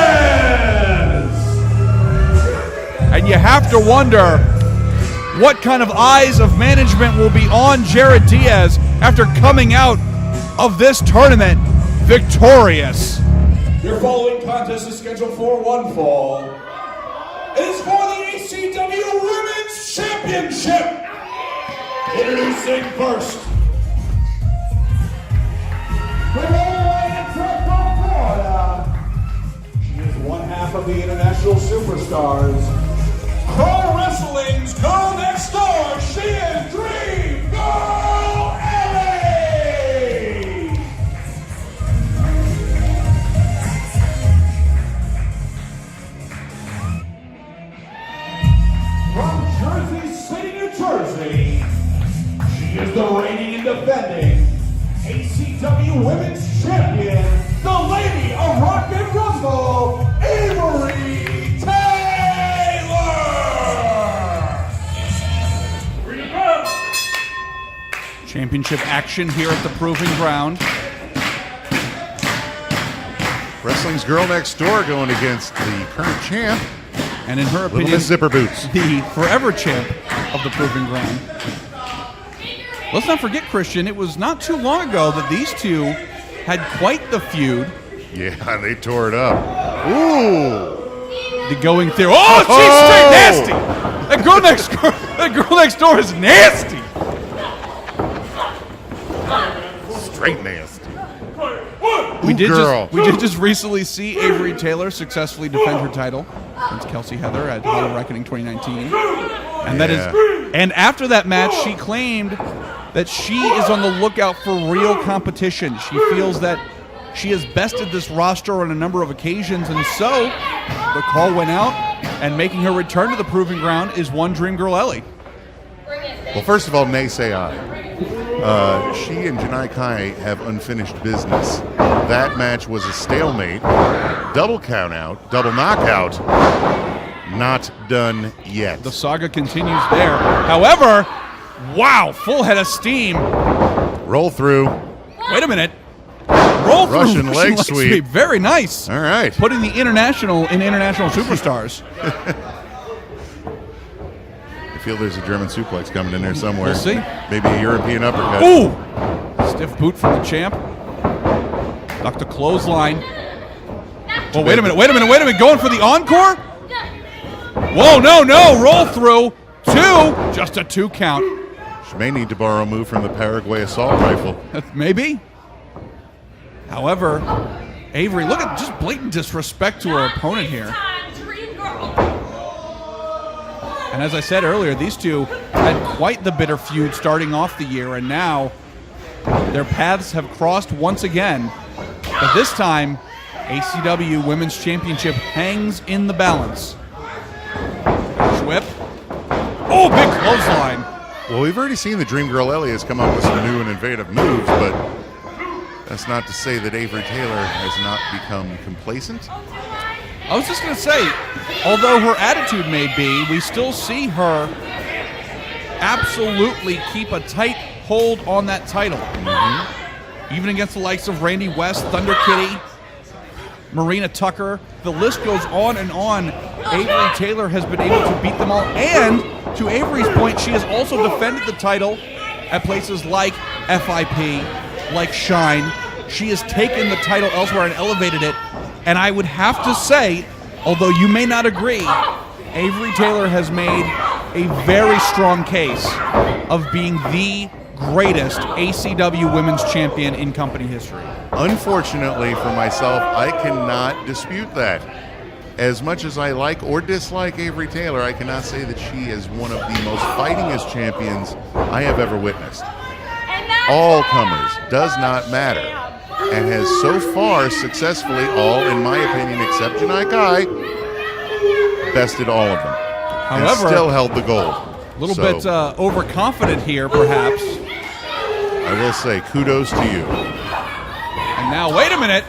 A: And you have to wonder what kind of eyes of management will be on Jarett Diaz after coming out of this tournament victorious.
D: Your following contest is scheduled for 1 fall. It is for the ACW Women's Championship. Introducing first, from all the way in Tampa, Florida, she is one half of the International Superstars. Pro Wrestling's Girl Next Door, she is Dream Girl Ellie! From Jersey City, New Jersey, she is the reigning and defending ACW Women's Champion, the Lady of Rock and Rumble, Avery Taylor!
A: Championship action here at the Proving Ground.
B: Wrestling's girl next door going against the current champ.
A: And in her
B: Little
A: opinion,
B: Miss Zipper Boots.
A: the forever champ of the Proving Ground. Let's not forget, Christian, it was not too long ago that these two had quite the feud.
B: Yeah, they tore it up. Ooh.
A: The going through. Oh, she's straight nasty. That girl next door is nasty.
B: Straight nasty.
A: We did
B: girl.
A: just recently see Avery Taylor successfully defend her title against Kelsey Heather at Hall Reckoning 2019. And that is, and after that match, she claimed that she is on the lookout for real competition. She feels that she has bested this roster on a number of occasions, and so the call went out, and making her return to the Proving Ground is one Dream Girl Ellie.
B: Well, first of all, nay say I. She and Janai Kai have unfinished business. That match was a stalemate, double count out, double knockout, not done yet.
A: The saga continues there. However, wow, full head of steam.
B: Roll through.
A: Wait a minute. Roll through.
B: Russian leg sweep.
A: Very nice.
B: All right.
A: Putting the international in international superstars.
B: I feel there's a German suplex coming in there somewhere.
A: We'll see.
B: Maybe a European uppercut.
A: Ooh! Stiff boot from the champ. Ducked a clothesline. Oh, wait a minute. Going for the encore? Whoa, no. Roll through. 2. Just a 2 count.
B: She may need to borrow a move from the Paraguay assault rifle.
A: Maybe. However, Avery, look at just blatant disrespect to her opponent here. And as I said earlier, these two had quite the bitter feud starting off the year, and now their paths have crossed once again. But this time, ACW Women's Championship hangs in the balance. Whip. Oh, big clothesline.
B: Well, we've already seen the Dream Girl Ellie has come up with some new and innovative moves, but That's not to say that Avery Taylor has not become complacent.
A: I was just going to say, although her attitude may be, we still see her absolutely keep a tight hold on that title. Even against the likes of Randy West, Thunder Kitty, Marina Tucker. The list goes on and on. Avery Taylor has been able to beat them all. And to Avery's point, she has also defended the title at places like FIP, like Shine. She has taken the title elsewhere and elevated it. And I would have to say, although you may not agree, Avery Taylor has made a very strong case of being the greatest ACW women's champion in company history.
B: Unfortunately for myself, I cannot dispute that. As much as I like or dislike Avery Taylor, I cannot say that she is one of the most fightingest champions I have ever witnessed. All comers, does not matter, and has so far successfully, all in my opinion except Janai Kai, bested all of them.
A: However,
B: and still held the gold.
A: A little bit overconfident here, perhaps.
B: I will say kudos to you.
A: And now, wait a minute.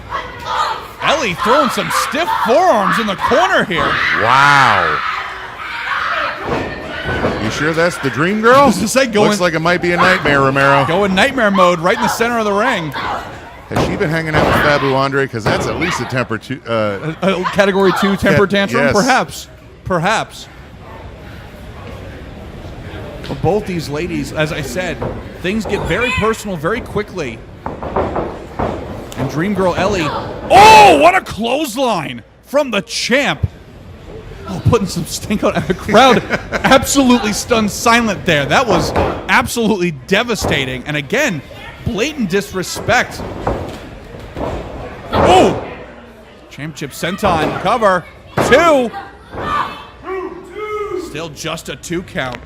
A: Ellie throwing some stiff forearms in the corner here.
B: Wow. You sure that's the Dream Girl?
A: I was gonna say,
B: looks like it might be a nightmare, Romero.
A: Going nightmare mode right in the center of the ring.
B: Has she been hanging out with Fabu Andre? Because that's at least a
A: Category 2 temper tantrum?
B: Yes.
A: Perhaps. Perhaps. But both these ladies, as I said, things get very personal very quickly. And Dream Girl Ellie, oh, what a clothesline from the champ. Oh, putting some stink out. The crowd absolutely stunned silent there. That was absolutely devastating. And again, blatant disrespect. Oh! Championship senton cover. 2. Still just a 2 count.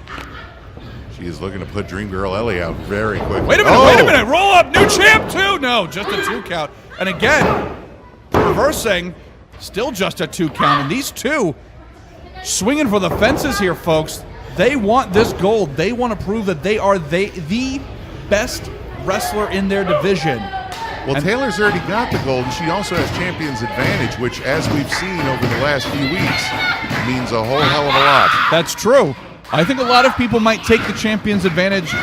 B: She is looking to put Dream Girl Ellie out very quickly.
A: Wait a minute, wait a minute. Roll up. New champ 2. No, just a 2 count. And again, reversing. Still just a 2 count. And these two swinging for the fences here, folks. They want this gold. They want to prove that they are the best wrestler in their division.
B: Well, Taylor's already got the gold, and she also has champion's advantage, which, as we've seen over the last few weeks, means a whole hell of a lot.
A: That's true. I think a lot of people might take the champion's advantage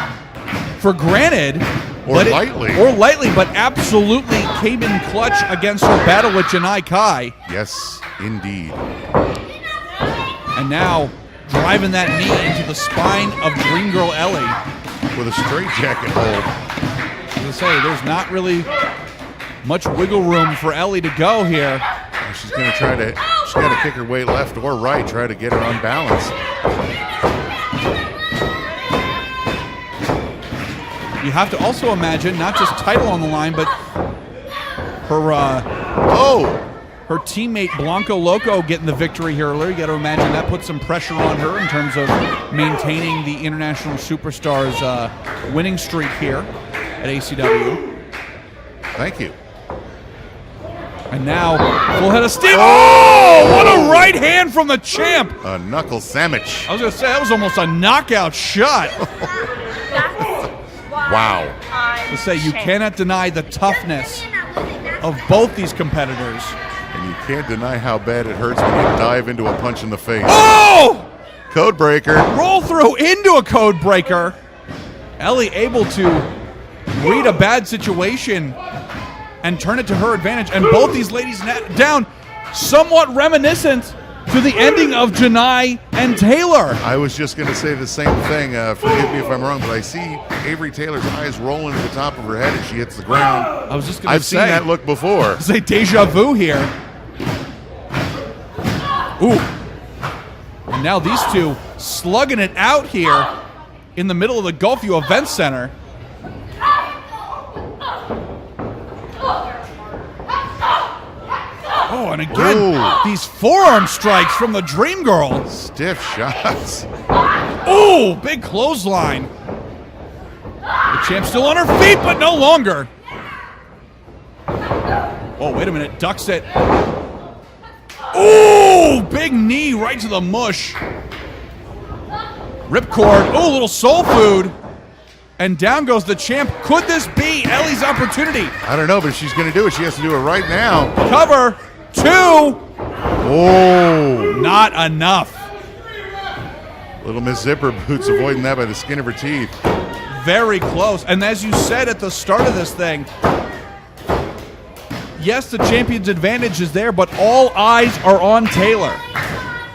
A: for granted.
B: Or lightly.
A: But absolutely came in clutch against her battle with Janai Kai.
B: Yes, indeed.
A: And now driving that knee into the spine of Dream Girl Ellie.
B: With a straitjacket hold.
A: As I say, there's not really much wiggle room for Ellie to go here.
B: She's going to try to, she's got to kick her weight left or right, try to get her on balance.
A: You have to also imagine not just title on the line, but her teammate Blanco Loco getting the victory here earlier. You got to imagine that puts some pressure on her in terms of maintaining the International Superstars winning streak here at ACW.
B: Thank you.
A: And now, full head of steam. Oh, what a right hand from the champ.
B: A knuckle sandwich.
A: I was going to say, that was almost a knockout shot.
B: Wow.
A: Let's say you cannot deny the toughness of both these competitors.
B: And you can't deny how bad it hurts when you dive into a punch in the face.
A: Oh!
B: Code breaker.
A: Roll through into a code breaker. Ellie able to read a bad situation and turn it to her advantage. And both these ladies down, somewhat reminiscent to the ending of Janai and Taylor.
B: I was just going to say the same thing. Forgive me if I'm wrong, but I see Avery Taylor's eyes rolling to the top of her head as she hits the ground.
A: I was just going to say.
B: I've seen that look before.
A: Say deja vu here. Ooh. And now these two slugging it out here in the middle of the Gulfview Event Center. Oh, and again, these forearm strikes from the Dream Girl.
B: Stiff shots.
A: Oh, big clothesline. The champ's still on her feet, but no longer. Oh, wait a minute. Ducks it. Oh, big knee right to the mush. Ripcord. Oh, little soul food. And down goes the champ. Could this be Ellie's opportunity?
B: I don't know, but if she's going to do it, she has to do it right now.
A: Cover, 2.
B: Oh.
A: Not enough.
B: Little Miss Zipper Boots avoiding that by the skin of her teeth.
A: Very close. And as you said at the start of this thing, yes, the champion's advantage is there, but all eyes are on Taylor.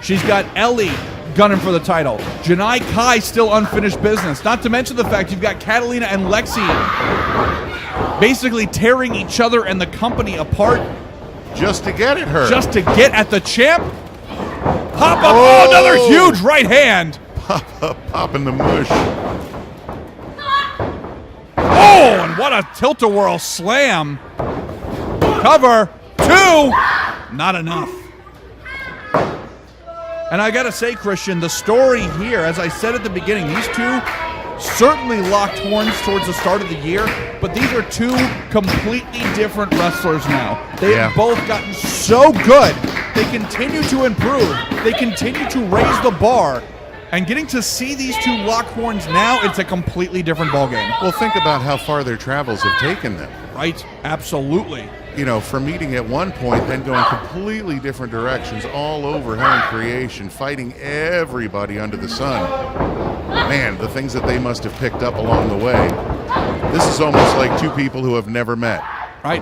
A: She's got Ellie gunning for the title. Janai Kai still unfinished business. Not to mention the fact you've got Catalina and Lexi basically tearing each other and the company apart.
B: Just to get at her.
A: Just to get at the champ. Pop up. Oh, another huge right hand.
B: Pop up, popping the mush.
A: Oh, and what a tilt-a-whirl slam. Cover, 2. Not enough. And I gotta say, Christian, the story here, as I said at the beginning, these two certainly locked horns towards the start of the year, but these are two completely different wrestlers now. They have both gotten so good. They continue to improve. They continue to raise the bar. And getting to see these two lock horns now, it's a completely different ballgame.
B: Well, think about how far their travels have taken them.
A: Right, absolutely.
B: You know, from meeting at one point, then going completely different directions all over Hell in Creation, fighting everybody under the sun. Man, the things that they must have picked up along the way. This is almost like two people who have never met.
A: Right.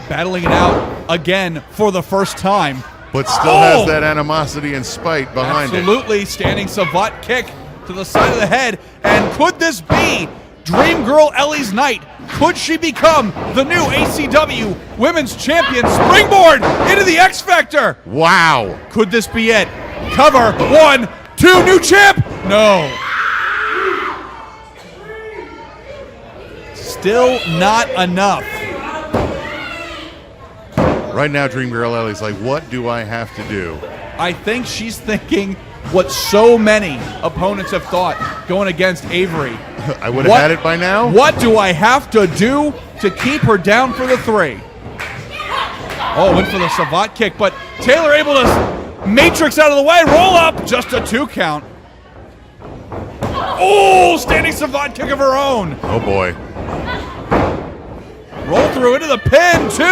A: Battling it out again for the first time.
B: But still has that animosity and spite behind it.
A: Absolutely. Standing savate kick to the side of the head. And could this be Dream Girl Ellie's night? Could she become the new ACW Women's Champion? Springboard into the X Factor.
B: Wow.
A: Could this be it? Cover, 1, 2, new champ. No. Still not enough.
B: Right now, Dream Girl Ellie's like, what do I have to do?
A: I think she's thinking what so many opponents have thought going against Avery.
B: I would have had it by now.
A: What do I have to do to keep her down for the 3? Oh, went for the savate kick, but Taylor able to matrix out of the way, roll up, just a 2 count. Oh, standing savate kick of her own.
B: Oh boy.
A: Roll through into the pin, 2.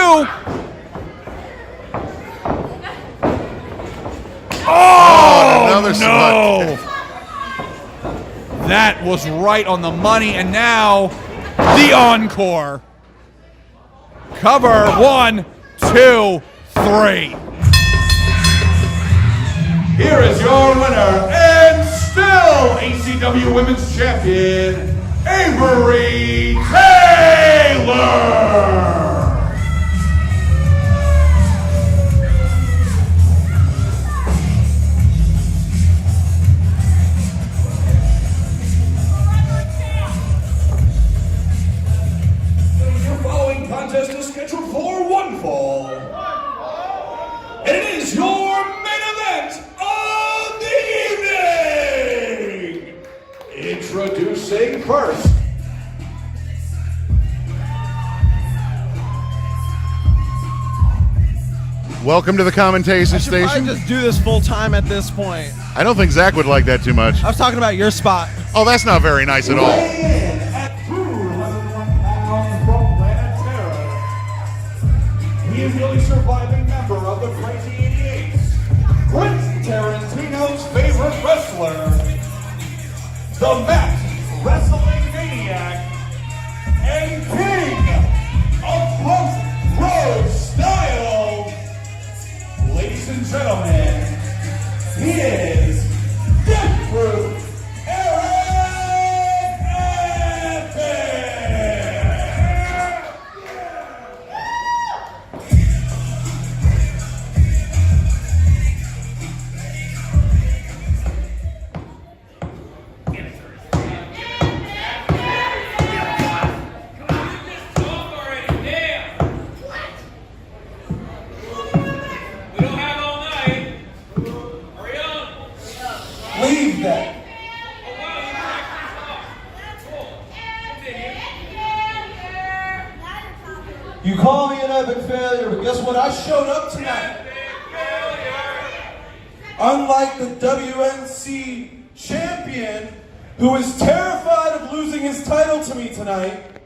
A: Oh,
B: another
A: no. That was right on the money, and now the encore. Cover, 1, 2, 3. Here is your winner, and still ACW Women's Champion, Avery Taylor.
D: Contest is scheduled for 1 fall. And it is your main event of the evening. Introducing first.
B: Welcome to the commentation station.
F: I just do this full time at this point.
B: I don't think Zach would like that too much.
F: I was talking about your spot.
B: Oh, that's not very nice at all.
D: He is the only surviving member of the Crazy 88s, Quentin Tarantino's favorite wrestler, the Matt Wrestling Maniac, and King of Punk Road Style. Ladies and gentlemen, he is Death Proof
G: You call me an epic failure, but guess what? I showed up tonight. Unlike the WNC champion, who is terrified of losing his title to me tonight.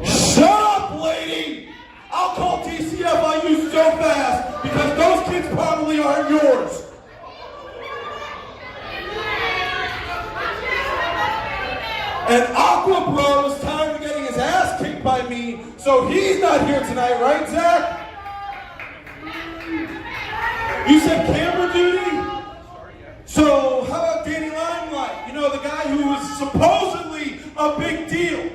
G: Shut up, lady! I'll call TCFIU so fast because those kids probably aren't yours. And Aqua Bro is tired of getting his ass kicked by me, so he's not here tonight, right, Zach? You said camera duty? So how about Danny Limelight? You know, the guy who was supposedly a big deal.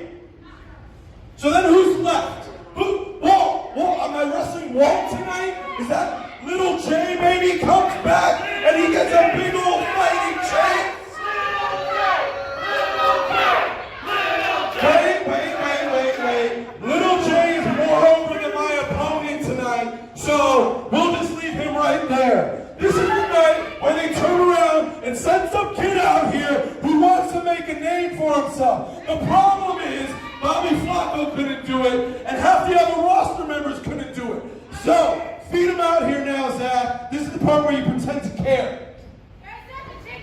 G: So then who's left? Walt! Am I wrestling Walt tonight? Is that little J maybe comes back and he gets a big old fighting chance? Wait. Little J is more over than my opponent tonight, so we'll just leave him right there. This is the night when they turn around and send some kid out here who wants to make a name for himself. The problem is, Bobby Flacco couldn't do it, and half the other roster members couldn't do it. So, feed him out here now, Zach. This is the part where you pretend to care.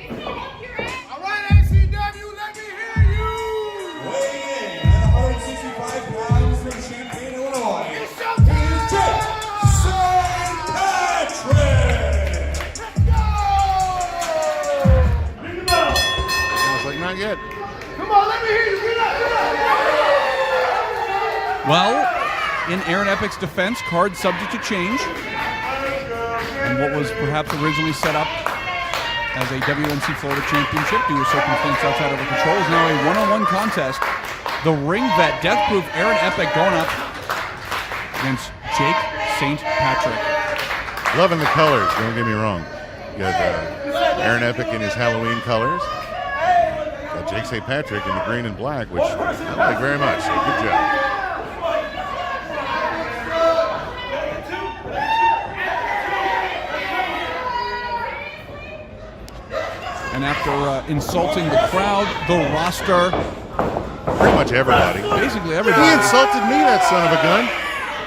H: All right, ACW, let me hear you!
D: Weighing in at 165 pounds from Champaign, Illinois,
H: It's
D: is
H: showtime!
D: Jarett St. Patrick!
H: Let's go! Bring him out!
B: I was like, not yet.
H: Come on, let me hear you! Get up!
A: Well, in Aaron Epic's defense, card subject to change. And what was perhaps originally set up as a WNC Florida Championship due to circumstances outside of our control is now a one-on-one contest. The ring vet, Death Proof Aaron Epic going up against Jake St. Patrick.
B: Loving the colors, don't get me wrong. You got Aaron Epic in his Halloween colors. Got Jake St. Patrick in the green and black, which I like very much. So good job.
A: And after insulting the crowd, the roster,
B: Pretty much everybody.
A: basically
B: He
A: everybody.
B: insulted me, that son of a gun.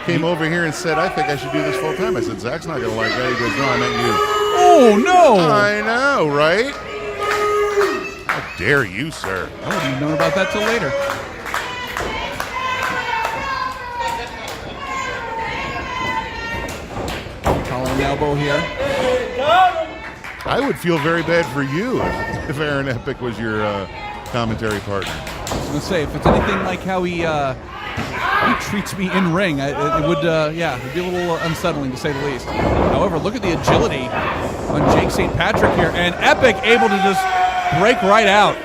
B: Came over here and said, I think I should do this full time. I said, Zach's not going to like that. He goes, no, I meant you.
A: Oh, no!
B: I know, right? How dare you, sir?
A: I wouldn't have known about that till later. Collar and elbow here.
B: I would feel very bad for you if Aaron Epic was your commentary partner.
A: I was going to say, if it's anything like how he treats me in ring, it would, it'd be a little unsettling to say the least. However, look at the agility on Jake St. Patrick here, and Epic able to just break right out.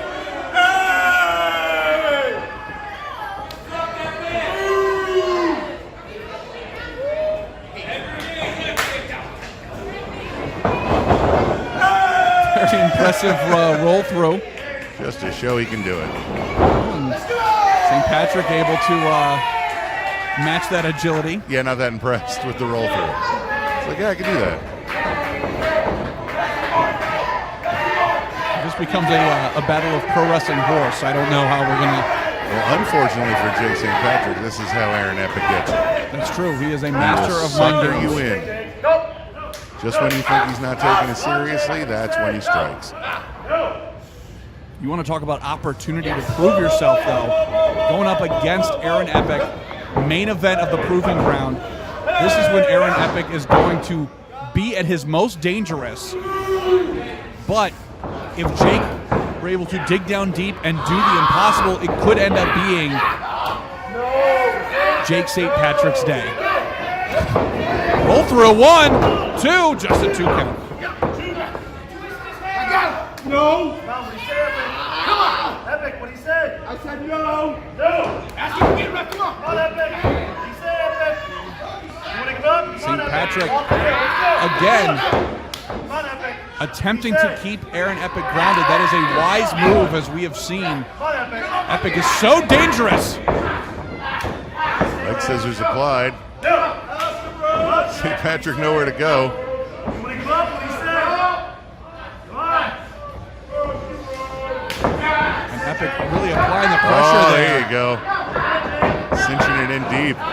A: Very impressive roll through.
B: Just to show he can do it.
A: St. Patrick able to match that agility.
B: Yeah, not that impressed with the roll through. It's like, yeah, I can do that.
A: This becomes a battle of pro wrestling horse. I don't know how we're going to...
B: Well, unfortunately for Jake St. Patrick, this is how Aaron Epic gets you.
A: That's true. He is a master of
B: Sunder
A: mind
B: you
A: games.
B: in. Just when you think he's not taking it seriously, that's when he strikes.
A: You want to talk about opportunity to prove yourself, though. Going up against Aaron Epic, main event of the Proving Ground. This is when Aaron Epic is going to be at his most dangerous. But if Jake were able to dig down deep and do the impossible, it could end up being Jake St. Patrick's day. Roll through, 1, 2, just a 2 count.
H: No! Come on! Epic, what he said? I said no! No! Ask him to get ref, come on! Come on, Epic! He said Epic! You want to give up?
A: St. Patrick, again,
H: Come on, Epic!
A: attempting to keep Aaron Epic grounded. That is a wise move, as we have seen.
H: Come on, Epic!
A: Epic is so dangerous.
B: Leg scissors applied.
H: No!
B: St. Patrick nowhere to go.
H: You want to give up? What he said? Come on!
A: And Epic really applying the pressure
B: Oh,
A: there.
B: there you go. Cinching it in deep.
H: Come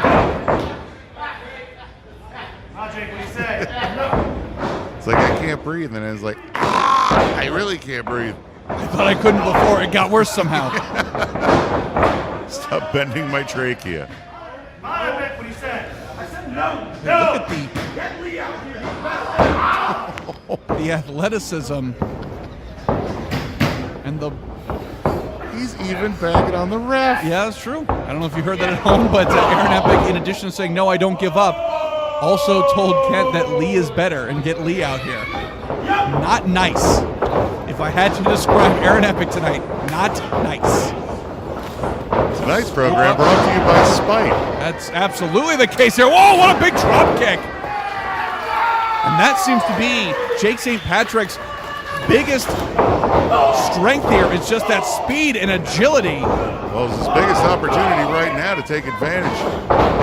H: on, Jake, what he said?
B: It's like, I can't breathe. And it's like, I really can't breathe.
A: I thought I couldn't before. It got worse somehow.
B: Stop bending my trachea.
H: I bet what he said. I said no.
A: Look at the athleticism and the.
B: He's even bagging on the ref.
A: Yeah, that's true. I don't know if you heard that at home, but Aaron Epic, in addition to saying no, I don't give up, also told Kent that Lee is better and get Lee out here. Not nice. If I had to describe Aaron Epic tonight, not nice.
B: Tonight's program brought to you by Spite.
A: That's absolutely the case here. Whoa, what a big drop kick. And that seems to be Jake St. Patrick's biggest strength here. It's just that speed and agility.
B: Well, it's his biggest opportunity right now to take advantage.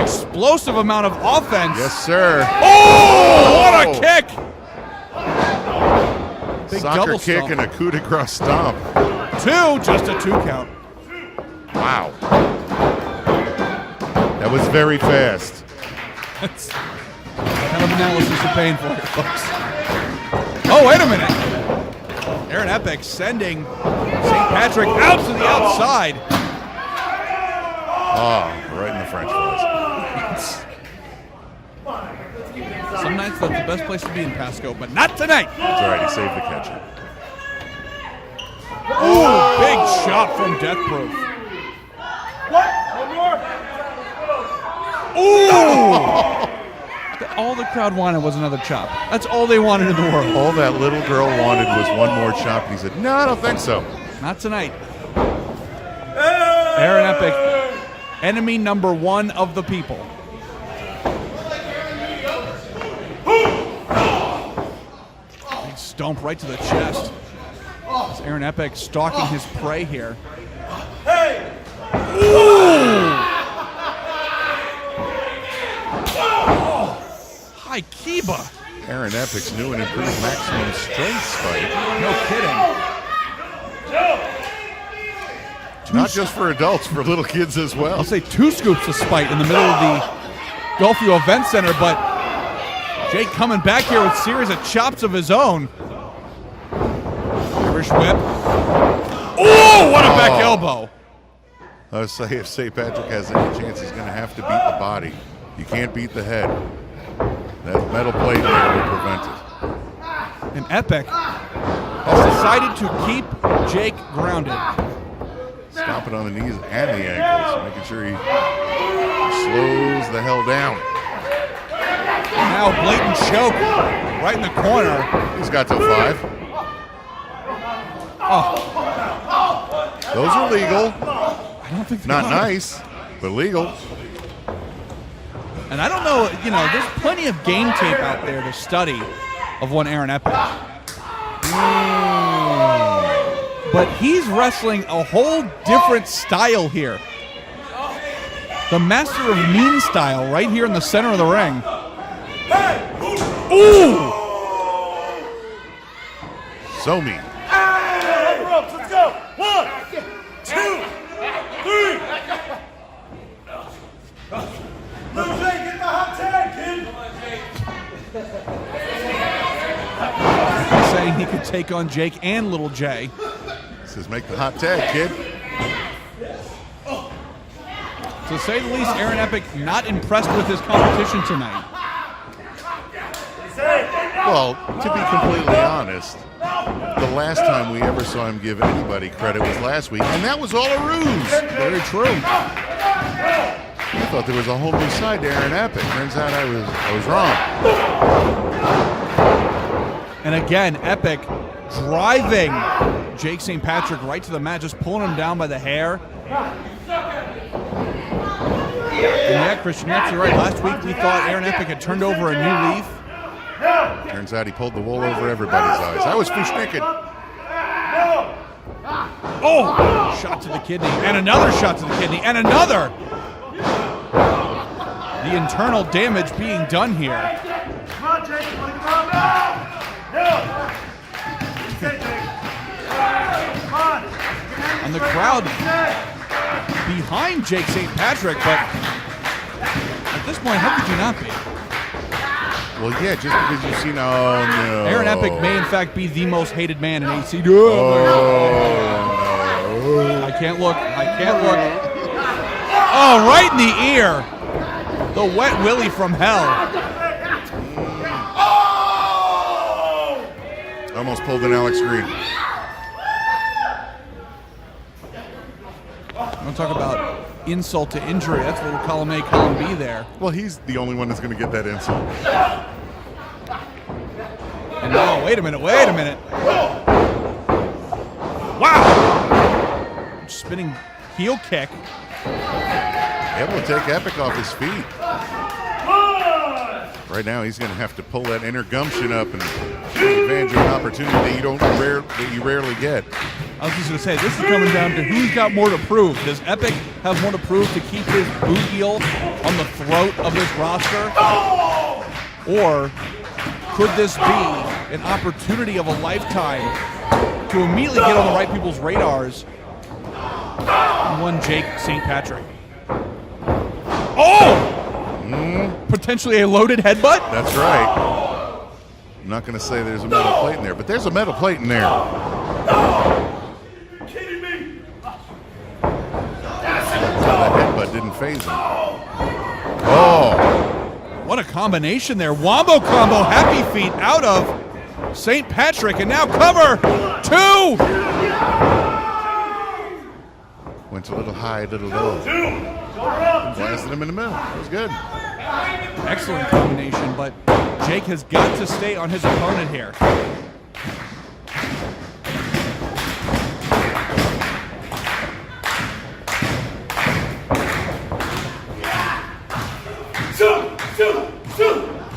A: Explosive amount of offense.
B: Yes, sir.
A: Oh, what a kick. Big
B: Soccer
A: double
B: kick
A: stomp.
B: and a coup de grace stomp.
A: Two, just a 2 count.
B: Wow. That was very fast.
A: That's kind of analysis you're paying for here, folks. Oh, wait a minute. Aaron Epic sending St. Patrick out to the outside.
B: Oh, right in the French fries.
A: Some nights that's the best place to be in Pasco, but not tonight.
B: That's all right, he saved the catch.
A: Ooh, big shot from Death Proof.
H: What? One more?
A: Ooh! All the crowd wanted was another chop. That's all they wanted in the world.
B: All that little girl wanted was one more chop, and he said, no, I don't think so.
A: Not tonight. Aaron Epic, enemy number 1 of the people. Big stomp right to the chest. It's Aaron Epic stalking his prey here.
H: Hey!
A: Ooh! High Kiba.
B: Aaron Epic's new and improved maximum strength spike.
A: No kidding.
B: Not just for adults, for little kids as well.
A: I'll say 2 scoops of spite in the middle of the Gulfview Event Center, but Jake coming back here with a series of chops of his own. Irish whip. Oh, what a back elbow.
B: I would say if St. Patrick has any chance, he's going to have to beat the body. You can't beat the head. That metal plate there will prevent it.
A: And Epic has decided to keep Jake grounded.
B: Stomping on the knees and the ankles, making sure he slows the hell down.
A: Now blatant choke right in the corner.
B: He's got till 5.
A: Oh.
B: Those are legal.
A: I don't think
B: Not nice, but legal.
A: And I don't know, there's plenty of game tape out there to study of one Aaron Epic. But he's wrestling a whole different style here. The Master of Mean style right here in the center of the ring. Ooh!
B: So mean.
H: Let's go. 1, 2, 3. Little Jay, get the hot tag, kid.
A: Saying he could take on Jake and Little Jay.
B: Says make the hot tag, kid.
A: To say the least, Aaron Epic not impressed with his competition tonight.
B: Well, to be completely honest, the last time we ever saw him give anybody credit was last week, and that was all a ruse.
A: Very true.
B: I thought there was a whole new side to Aaron Epic. Turns out I was wrong.
A: And again, Epic driving Jake St. Patrick right to the mat, just pulling him down by the hair. And yeah, Christian, you're absolutely right. Last week we thought Aaron Epic had turned over a new leaf.
B: Turns out he pulled the wool over everybody's eyes. I was fushnicked.
A: Oh! Shot to the kidney, and another shot to the kidney, and another! The internal damage being done here.
H: Come on, Jake. You want to come out? No. Stay, Jake. Come on.
A: And the crowd behind Jake St. Patrick, but at this point, how could you not be?
B: Well, yeah, just because you've seen, oh no.
A: Aaron Epic may in fact be the most hated man in ACW.
B: Oh,
A: I can't look. I can't look. Oh, right in the ear. The wet willy from hell.
B: almost pulled an Alex Green.
A: I'm going to talk about insult to injury. That's a little column A, column B there.
B: Well, he's the only one that's going to get that insult.
A: And now, wait a minute. Wow! Spinning heel kick.
B: Able to take Epic off his feet. Right now, he's going to have to pull that inner gumption up and take advantage of an opportunity that you rarely get.
A: I was just going to say, this is coming down to who's got more to prove. Does Epic have more to prove to keep his boot heel on the throat of this roster? Or could this be an opportunity of a lifetime to immediately get on the right people's radars? One Jake St. Patrick. Oh! Potentially a loaded headbutt?
B: That's right. I'm not going to say there's a metal plate in there, but there's a metal plate in there.
H: You're kidding me!
B: That headbutt didn't phase him. Oh!
A: What a combination there. Wombo combo, happy feet out of St. Patrick, and now cover 2!
B: Went a little high, a little low. Blasted him in the middle. That was good.
A: Excellent combination, but Jake has got to stay on his opponent here.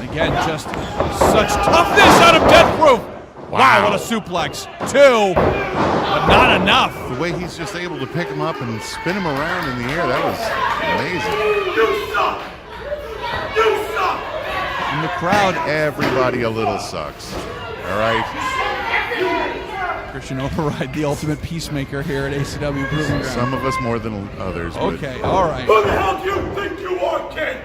A: Again, just such toughness out of Death Proof. Wow, what a suplex. 2, but not enough.
B: The way he's just able to pick him up and spin him around in the air, that was amazing.
H: You suck! You suck!
B: In the crowd, everybody a little sucks. All right?
A: Christian Override, the ultimate peacemaker here at ACW Proving Ground.
B: Some of us more than others. but-
A: Okay, all right.
H: Who the hell do you think you are, kid?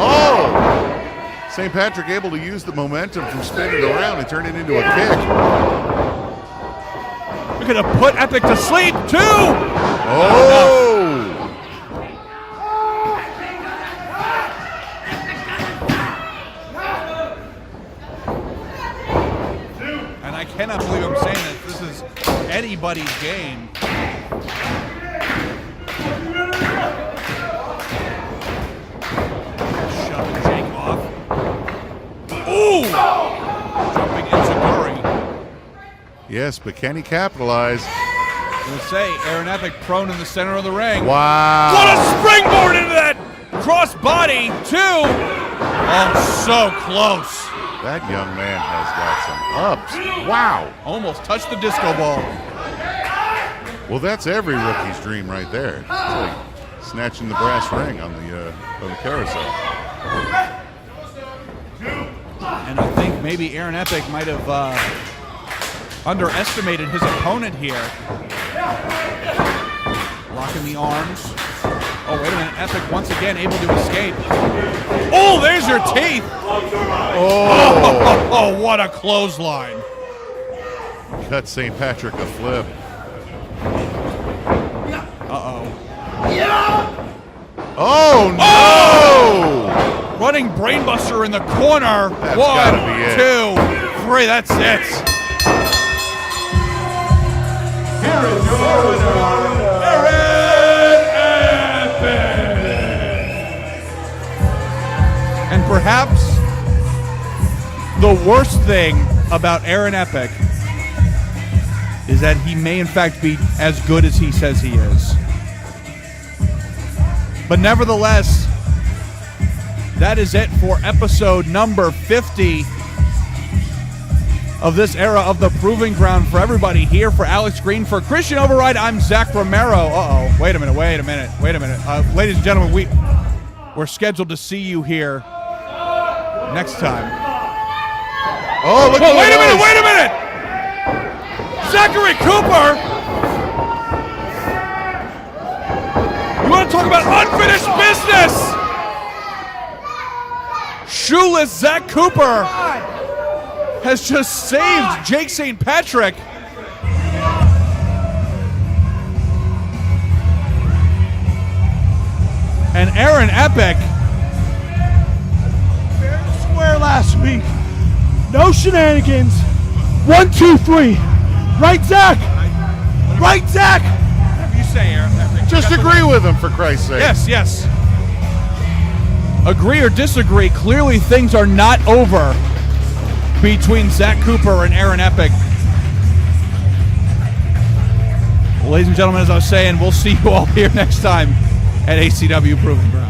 B: Oh! St. Patrick able to use the momentum from spinning around and turn it into a kick.
A: We're going to put Epic to sleep, 2!
B: Oh!
A: And I cannot believe I'm saying that this is anybody's game. Shoving Jake off. Ooh! Jumping Enziguri.
B: Yes, but can he capitalize?
A: I'm going to say, Aaron Epic prone in the center of the ring.
B: Wow!
A: What a springboard into that cross body, 2! Oh, so close.
B: That young man has got some ups. Wow!
A: Almost touched the disco ball.
B: Well, that's every rookie's dream right there. It's like snatching the brass ring on the carousel.
A: And I think maybe Aaron Epic might have underestimated his opponent here. Locking the arms. Oh, wait a minute. Epic once again able to escape. Oh, there's your teeth. Oh, what a clothesline.
B: Cut St. Patrick a flip.
A: Uh-oh.
B: Oh, no!
A: Oh! Running brainbuster in the corner.
B: That's
A: 1,
B: gotta be it.
A: 2, 3. That's it.
G: Here is your winner,
A: Aaron Epic. And perhaps the worst thing about Aaron Epic is that he may in fact be as good as he says he is. But nevertheless, that is it for episode number 50 of this era of the Proving Ground. For everybody here, for Alex Green, for Christian Override, I'm Zach Romero. Uh-oh, wait a minute. Ladies and gentlemen, we're scheduled to see you here next time.
B: Oh, look
A: Whoa,
B: at
A: wait a
B: this.
A: minute! Zachary Cooper! You want to talk about unfinished business? Shoeless Zach Cooper has just saved Jake St. Patrick. And Aaron Epic.
H: Fair and square last week. No shenanigans. 1, 2, 3. Right, Zach. Right, Zach.
A: Whatever you say, Aaron Epic.
B: Just agree with him, for Christ's sake.
A: Yes. Agree or disagree, clearly things are not over between Zach Cooper and Aaron Epic. Ladies and gentlemen, as I was saying, we'll see you all here next time at ACW Proving Ground.